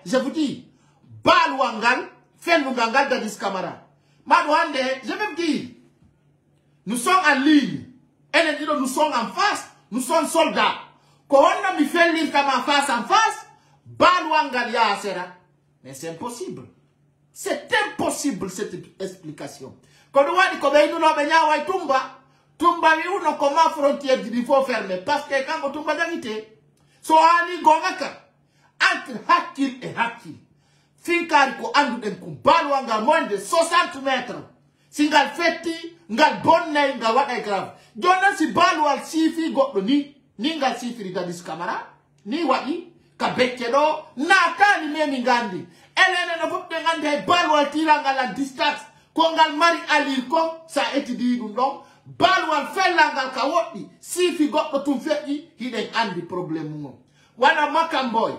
Je vous dis, Balwangal, Fendu Gangal Dadis Camara. Madouande, je vais me dire, nous sommes en ligne. Et nous sommes en face. Nous sommes soldats. Quand on a mis fait lire comme en face, Balouangalia sera. Mais c'est impossible. C'est impossible cette explication. Quand on a dit que nous avons Tumba, Tumba, nous avons comment frontière il faut fermer. Parce que quand on Tumba d'agité, so ali gongaka, entre Hakil et Hakil. Finkari ko andu den ku Balouanga moins de 60 mètres. Singal feti, ngal bonne, ngal wada grave. Jona si Baloual sifi goddo ni ngal sifi Dadis Camara, ni wadi, ka beccedo, nata ni memi ngandi. Elene no fop de ngande Baloual tiranga la distance, ko ngal mari alir ko, sa etidi dum don, Baloual fellangal ka wodi, sifi goddo tum feti, hiden andi problème mo. Wana Makamboy,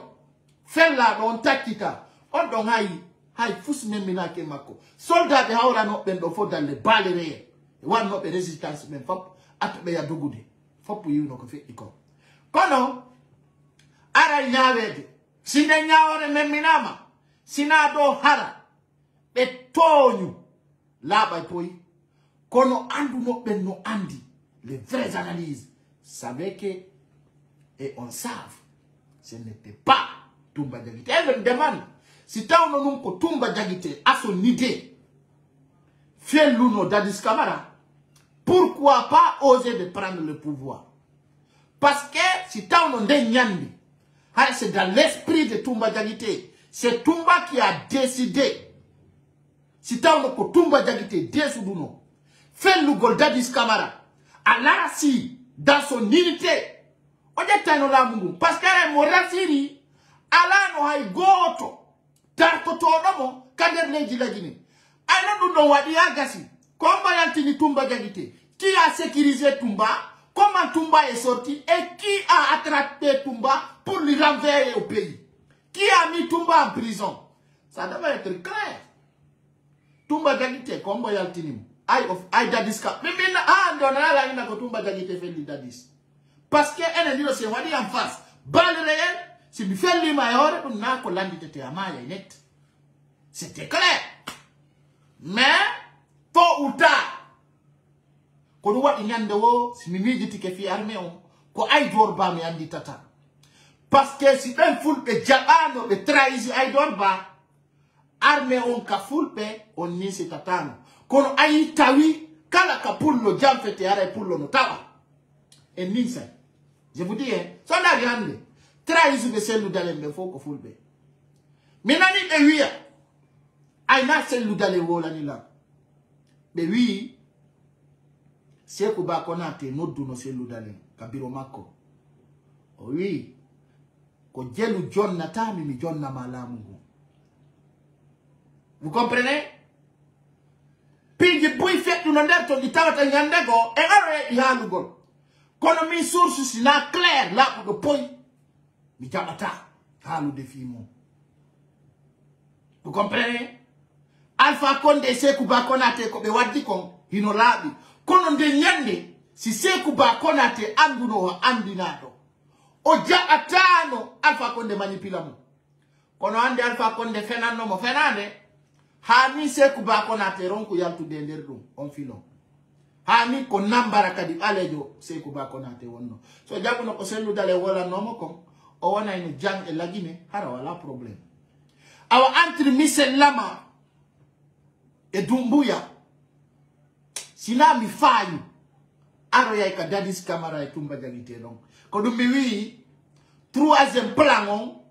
fella don takita, on don hay fous memina ke mako. Soldat de haura no ben do fo dans les balles réelles. Wan no be résistance même fop at be ya dogude. Fop yu no ko fe iko. Kono ara nyawede. Sine nyawore meminama. Sina do hara. Be tonyu. La bay poyi. Kono andu no ben no andi. Les vraies analyses. Savez que et on savent. Ce n'était pas Tumba Jagite. Elle me demande. Si tu as un Tumba Jagite à son idée, fait l'uno Dadis Camara, pourquoi pas oser de prendre le pouvoir? Parce que si tu as un Nyandi, c'est dans l'esprit de Tumba Jagite. C'est Tumba qui a décidé. Si tu as un Tumba Jagite, Desouduno, fait l'uno Dadis Camara, Allah si, dans son unité, on est un parce qu'elle est morasiri, Allah no hay goto. Tartotonomo, kader leji lagine. Aïna nous wadi agasi. Comment yantini Tumba Jagite? Qui a sécurisé Tumba? comment Toumba est sorti et qui a attrapé Toumba pour lui renvoyer au pays. Qui a mis Toumba en prison? Ça devrait être clair. Toumba Dagite, comme Boyaltinim. Aïe Dadiska. Mais maintenant, on a la Toumba Dagite fait l'Idadis. Parce qu'elle est dit, c'est Wadi en face. Balle réelle, si vous faites l'Imaïore, on a qu'on l'a dit, net. C'était clair. Mais, tôt ou tard, quand on voit qu'il y a un déo, si nous dit que fi armée, qu'on aille d'orba, mais on dit tata. Parce que si un foule pe jabano, le trahisi aille d'orba, armée on ka foule pe, on n'y se tatano. Quand on aille tawi, kala ka poule le jam fete arrêt pour le notawa. Et ni ça. Je vous dis, hein, ça n'a rien de. Trahisi de celle dans les faut que foule pe. Mais nani de oui, aïe na celle dans les wola ni là. Mais oui, c'est que ba konate no duno celle dans les kabiro mako. Oui. Ko jelu John Natami mi John na malamu. Vous comprenez? Puis du bruit fait du nonder ton ditawata nyandego e aro e halugo. Kono mi source si na clair là pour le point. Mi jamata halu de fimo. Vous comprenez? Alpha Condé Sekou Ba Konate ko be wadi kon hinolabi. Kono de nyande si Sekou Ba Konate anduno andinato. Oja atano Alpha Condé manipula mu. Kono ande Alpha Condé fenano mo fenane. Hani Sekou Ba Konate ronku yaltu dender dum on filo. Hani ko nambara kadi alejo Sekou Ba Konate wonno. So jabu no ko selu dale wala nomo kon o wana ino jang e lagine hara wala problem. Awa entre Michel Lama et Doumbouya sina mi fayu aro ya ka Dadis Camara et Toumba Dagite donc ko dum mi wi troisième plan on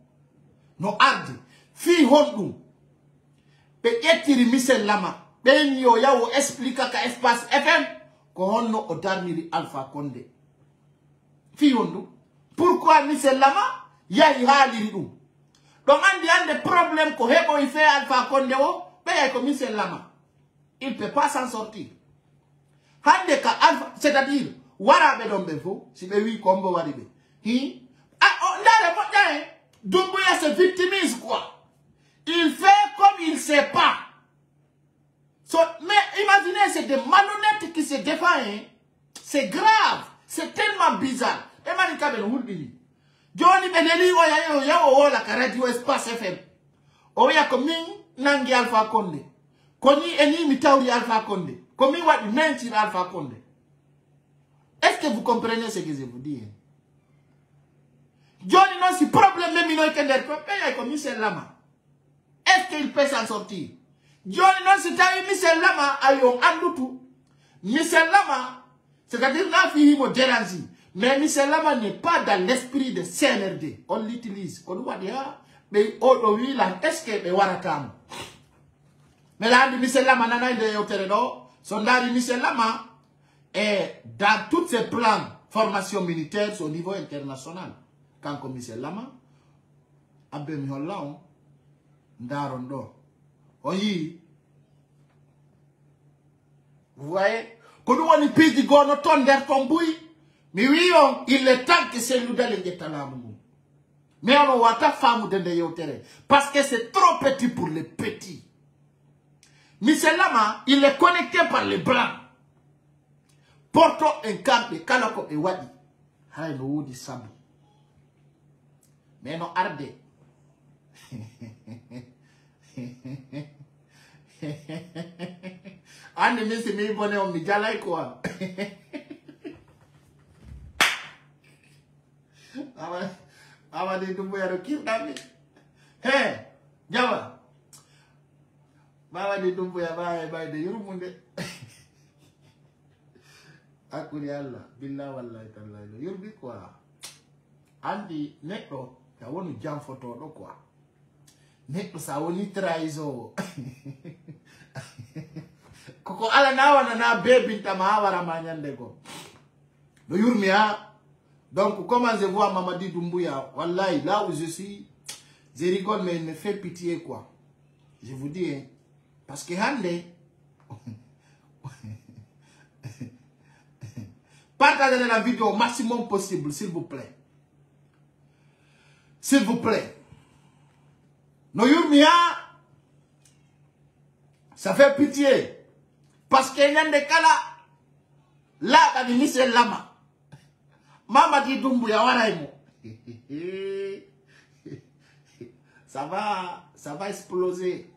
no arde fi hondum be etiri Michel Lama be nyo yawo explica ka espace FM ko honno o darniri Alpha Condé fi hondum pourquoi Michel Lama yahi haliri dum donc ande problème ko hebo il fait Alpha Condé o be yay ko Michel Lama il peut pas s'en sortir. C'est-à-dire, warabe dombe fo, si be wi kombo waribe. Doumbouya se victimise quoi. Il fait comme il sait pas. Mais imaginez, c'est des malhonnêtes qui se défendent. Hein? C'est grave. C'est tellement bizarre. Et Marika ben Hulbini. Johnny Beneli o la radio espace FM. Oya komi nangi Alpha Condé. Koni eni mitauri Alpha Condé. Komi wat menti Alpha Condé. Est-ce que vous comprenez ce que je vous dis? Johnny non si problème même il kender ko paye comme Michel Lama. Est-ce qu'il peut s'en sortir? Johnny non si tawi Michel Lama ayon andutu. Michel Lama c'est-à-dire na fi mo dérange. Mais Michel Lama n'est pas dans l'esprit de CNRD. On l'utilise. On voit dire mais oui là est-ce que be waratam? Mais là, Michel Lama nana de Yoteredo, sondari Michel Lama est dans tous ses plans formation militaire au niveau international. Quand Michel Lama, Abem Holland, Ndarondo, Oyi, vous voyez, quand on y pige du gono tonder tomboui, mais oui, il est temps que c'est l'oudal et l'étalamou. Mais on voit ta femme de Yotere, parce que c'est trop petit pour les petits. Michel Lama, il est connecté par les blancs. Porto un camp de Kalako et Wadi. Hay no wudi sabu. Mais non arde. Ande mi se mi bone o mi jalai quoi. Awa de Doumbouya ro kirdami. Hey, Jawa. Bawa di Doumbouya bae de yurmunde. Akuri Allah, billah wallahi tallahi. Yurbi quoi. Andi netto, ya wonu jam photo do quoi. Netto sa woni traizo. Koko ala na na baby tama wara manyande go. Do yurmiya. Donc comment je vois Mamadi Doumbouya, wallahi là où je suis, je rigole mais il me fait pitié quoi. Je vous dis hein. Parce que Hande, Partagez la vidéo au maximum possible, s'il vous plaît. S'il vous plaît. Noyumia, ça fait pitié. Parce qu'il y a des cas là, là, il y a des lama. Maman dit Doumbouya, ça va exploser.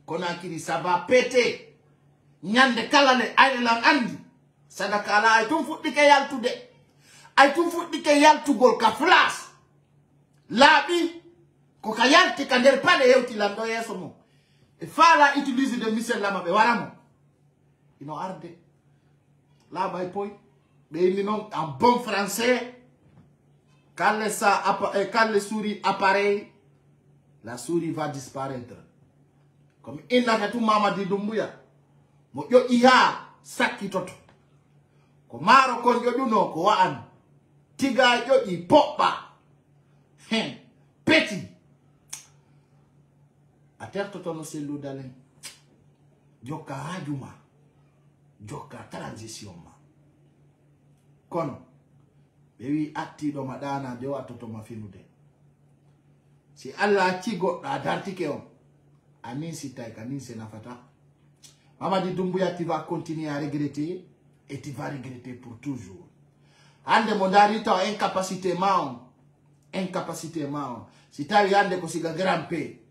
Konakiri, ça va péter. Nyande kalale aylan andi. Sadakala ay tum futti ke yal tude. Ay tum futti ke yal tugol ka flash. Labi ko ka yalti ka nder pale yewti lando yeso mo. E fala utilise de misel lama be waramo. Ino arde. La bay poy be indi non en bon français. Quand le souris apparaît, la souris va disparaître. Comme il n'a tout Mamadi Doumbouya. Mo yo iha saki toto. Ko maro kon yo duno ko waan. Tiga yo I popa. Petit. A terre toto no selu dalen. Joka hajuma. Joka transition ma. Kono. Bewi atti do madana de watoto mafinude. Si Allah chigo da dantike on. Anin si taïk, anin se nafata. Mamadi Doumbouya, tu vas continuer à regretter et tu vas regretter pour toujours. Ande mondarita incapacité maon. Incapacité maon. Si tu as yande ko siga grampe.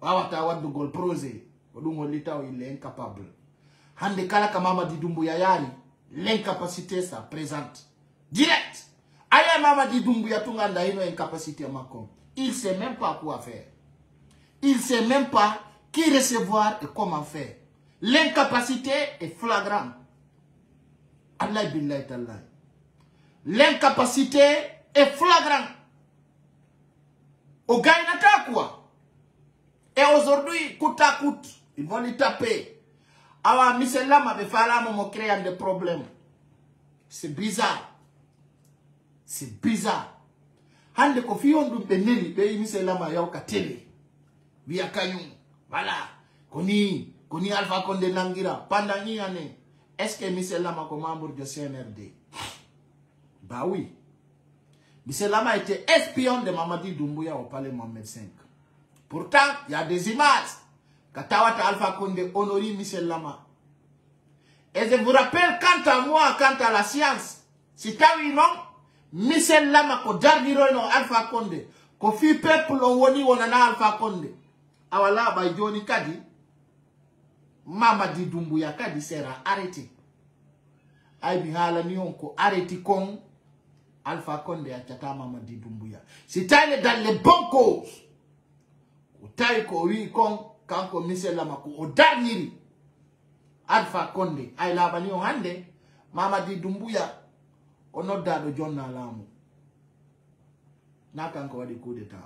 Wawata wadu gol prose. Odungo lita il est incapable. Hande kala ka Mamadi Doumbouya yari. L'incapacité ça présente. Direct. Aya Mamadi Doumbouya tunganda ino incapacité makon. Il sait même pas quoi faire. Il ne sait même pas qui recevoir et comment faire. L'incapacité est flagrante. Allah billahi ta'ala. L'incapacité est flagrante. Au gagnata quoi. Et aujourd'hui, coûte à coûte, ils vont lui taper. Alors, Michel-là m'avait fallu me créer des problèmes. C'est bizarre. C'est bizarre. Hande ko fiyon dum beneli be Michel-là ma yaw ka télé. Via Kanyum, voilà. Koni Alpha Condé Nangira. Pendant une année, est-ce que Michel Lama est membre de CNRD? Bah oui. Michel Lama était espion de Mamadi Doumbouya au palais Mohamed V. Pourtant, il y a des images. Katawata Alpha Condé honorie Michel Lama. Et je vous rappelle, quant à moi, quant à la science, si t'as vu non, Michel Lama ko jardiro no Alpha Condé. Ko fi peuple on woni wonana Alpha Condé. Awala bay joni kadi Mamadi Doumbouya kadi sera arrêté. Ay bi hala ni on ko arrêté kon Alpha Condé a tata Mamadi Doumbouya. Si taille dans les bonnes causes. Ou taille ko wi kon kanko Michel Lama ko o daniri Alpha Condé ay la bani on hande Mamadi Doumbouya ono dado jonna lamu. N'a encore des coups d'état.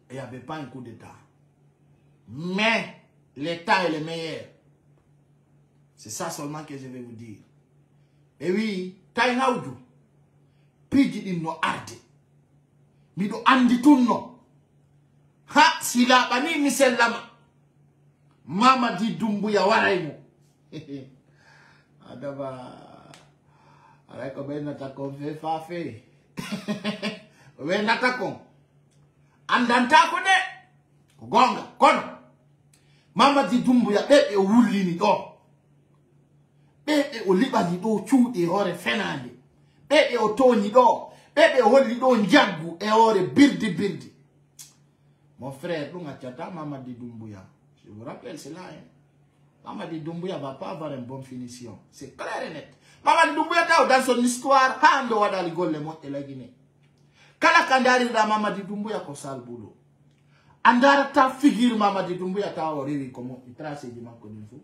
Il n'y avait pas un coup d'état. Mais l'état est le meilleur. C'est ça seulement que je vais vous dire. Et oui, taï haoudu. Pidi di no arde. Mido andi tunno. Ha, sila bani Michel Lama. Mamadi Doumbouya waraimo. Adaba. Alay ko ben natako fe fa fe. We natakon andanta ko de gonga kono Mamadi Doumbouya bebe wulini do bebe o libani do chuude hore fenande bebe o toni do bebe holli do njaggu e hore birdi mon frère lunga chata Mamadi Doumbouya je vous rappelle cela hein. Mamadi Doumbouya va pas avoir une bonne finition c'est clair et net. Mamadi Doumbouya dans son histoire hando wadali golle mo e la Guinée. Kala kandari da Mamadi Doumbouya ko sal boulot. Andara ta figure Mamadi Doumbouya ta oriwi comment il trace du manque de fou.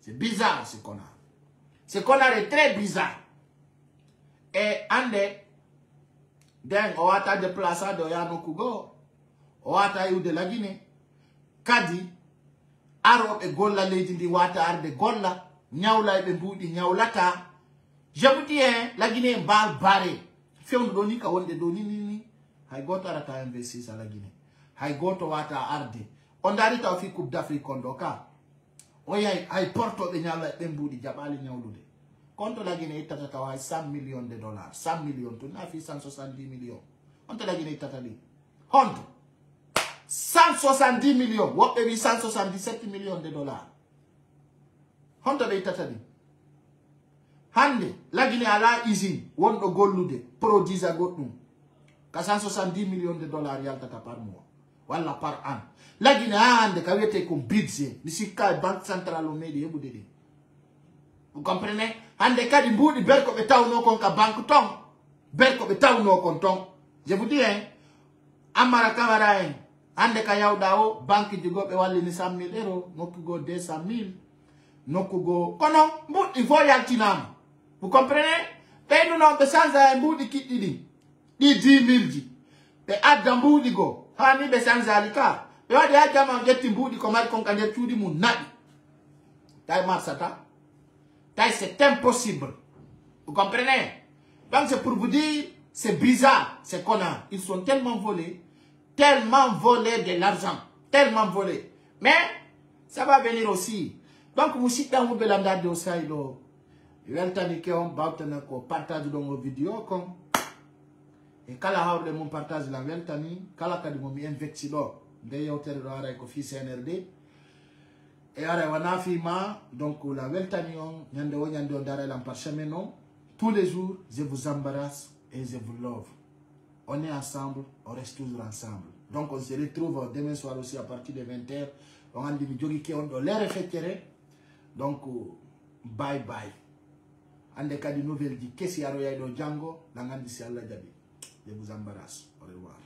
C'est bizarre ce qu'on a. Ce qu'on a est très bizarre. Et ande den o ata déplacado ya no kugo. O ata yu de la Guinée. Kadi aro e golla leji ndi wata arde golla nyawla be mbudi nyawlata. Je vous dis hein, la Guinée est mal barrée. Fait on doni ka wonde doni ni hay goto arata investir à la Guinée hay goto wata arde on dari taw fi coupe d'Afrique on doka o yay hay porto be nyala be mbudi jabali nyawlude Contre la Guinée, il y 100 millions de dollars. 100 millions, tout n'a fait 170 millions. Contre la Guinée, il 170 millions. What 177 millions de dollars. Contre la Guinée, Hande, la Guinée a la usine, won do gollude, produise à gotou. 170 millions de dollars yaltata par mois. Voilà par an. La Guinée a hande kawete comme budget. Ici, banque centrale au média, vous comprenez? Hande kadi mboudi berko be tawno kon ka banque ton. Berko be tawno kon ton. Je vous dis, hein, Amara Kamara, hein, hande ka yawdao, banque du go be wali ni 100 000 euros, noku go 200 000, noku go, kono, mboudi il faut yaltinam. Vous comprenez? Et nous n'avons pas de mboudi qui dit 10 000 dit. Et adam mboudi go, hani be sans alika. Et on dit adam ngeti mboudi comme al konkanje tudi mu nadi. Taï marsata. Taï c'est impossible. Vous comprenez? Donc c'est pour vous dire, c'est bizarre, c'est qu'on a. Ils sont tellement volés de l'argent, tellement volés. Mais ça va venir aussi. Donc musita mu belanda de osaïdo. Weltani ke on bautana ko partage dans vidéo kon e kala hawde mon partage la weltani kala kadi mo mi investi do de yewtere do ara ko fi CNRD e ara wana fi ma donc la weltani on nyande o dara la par semaine non tous les jours je vous embrasse et je vous love. On est ensemble, on reste toujours ensemble. Donc on se retrouve demain soir aussi à partir de 20h. On a dit jogi ke on do les refléter. Donc bye bye. Ande kadi nouvelle dit qu'est-ce qu'il y a Django, l'angandi si Allah jabi. Je vous embarrasse. Au revoir.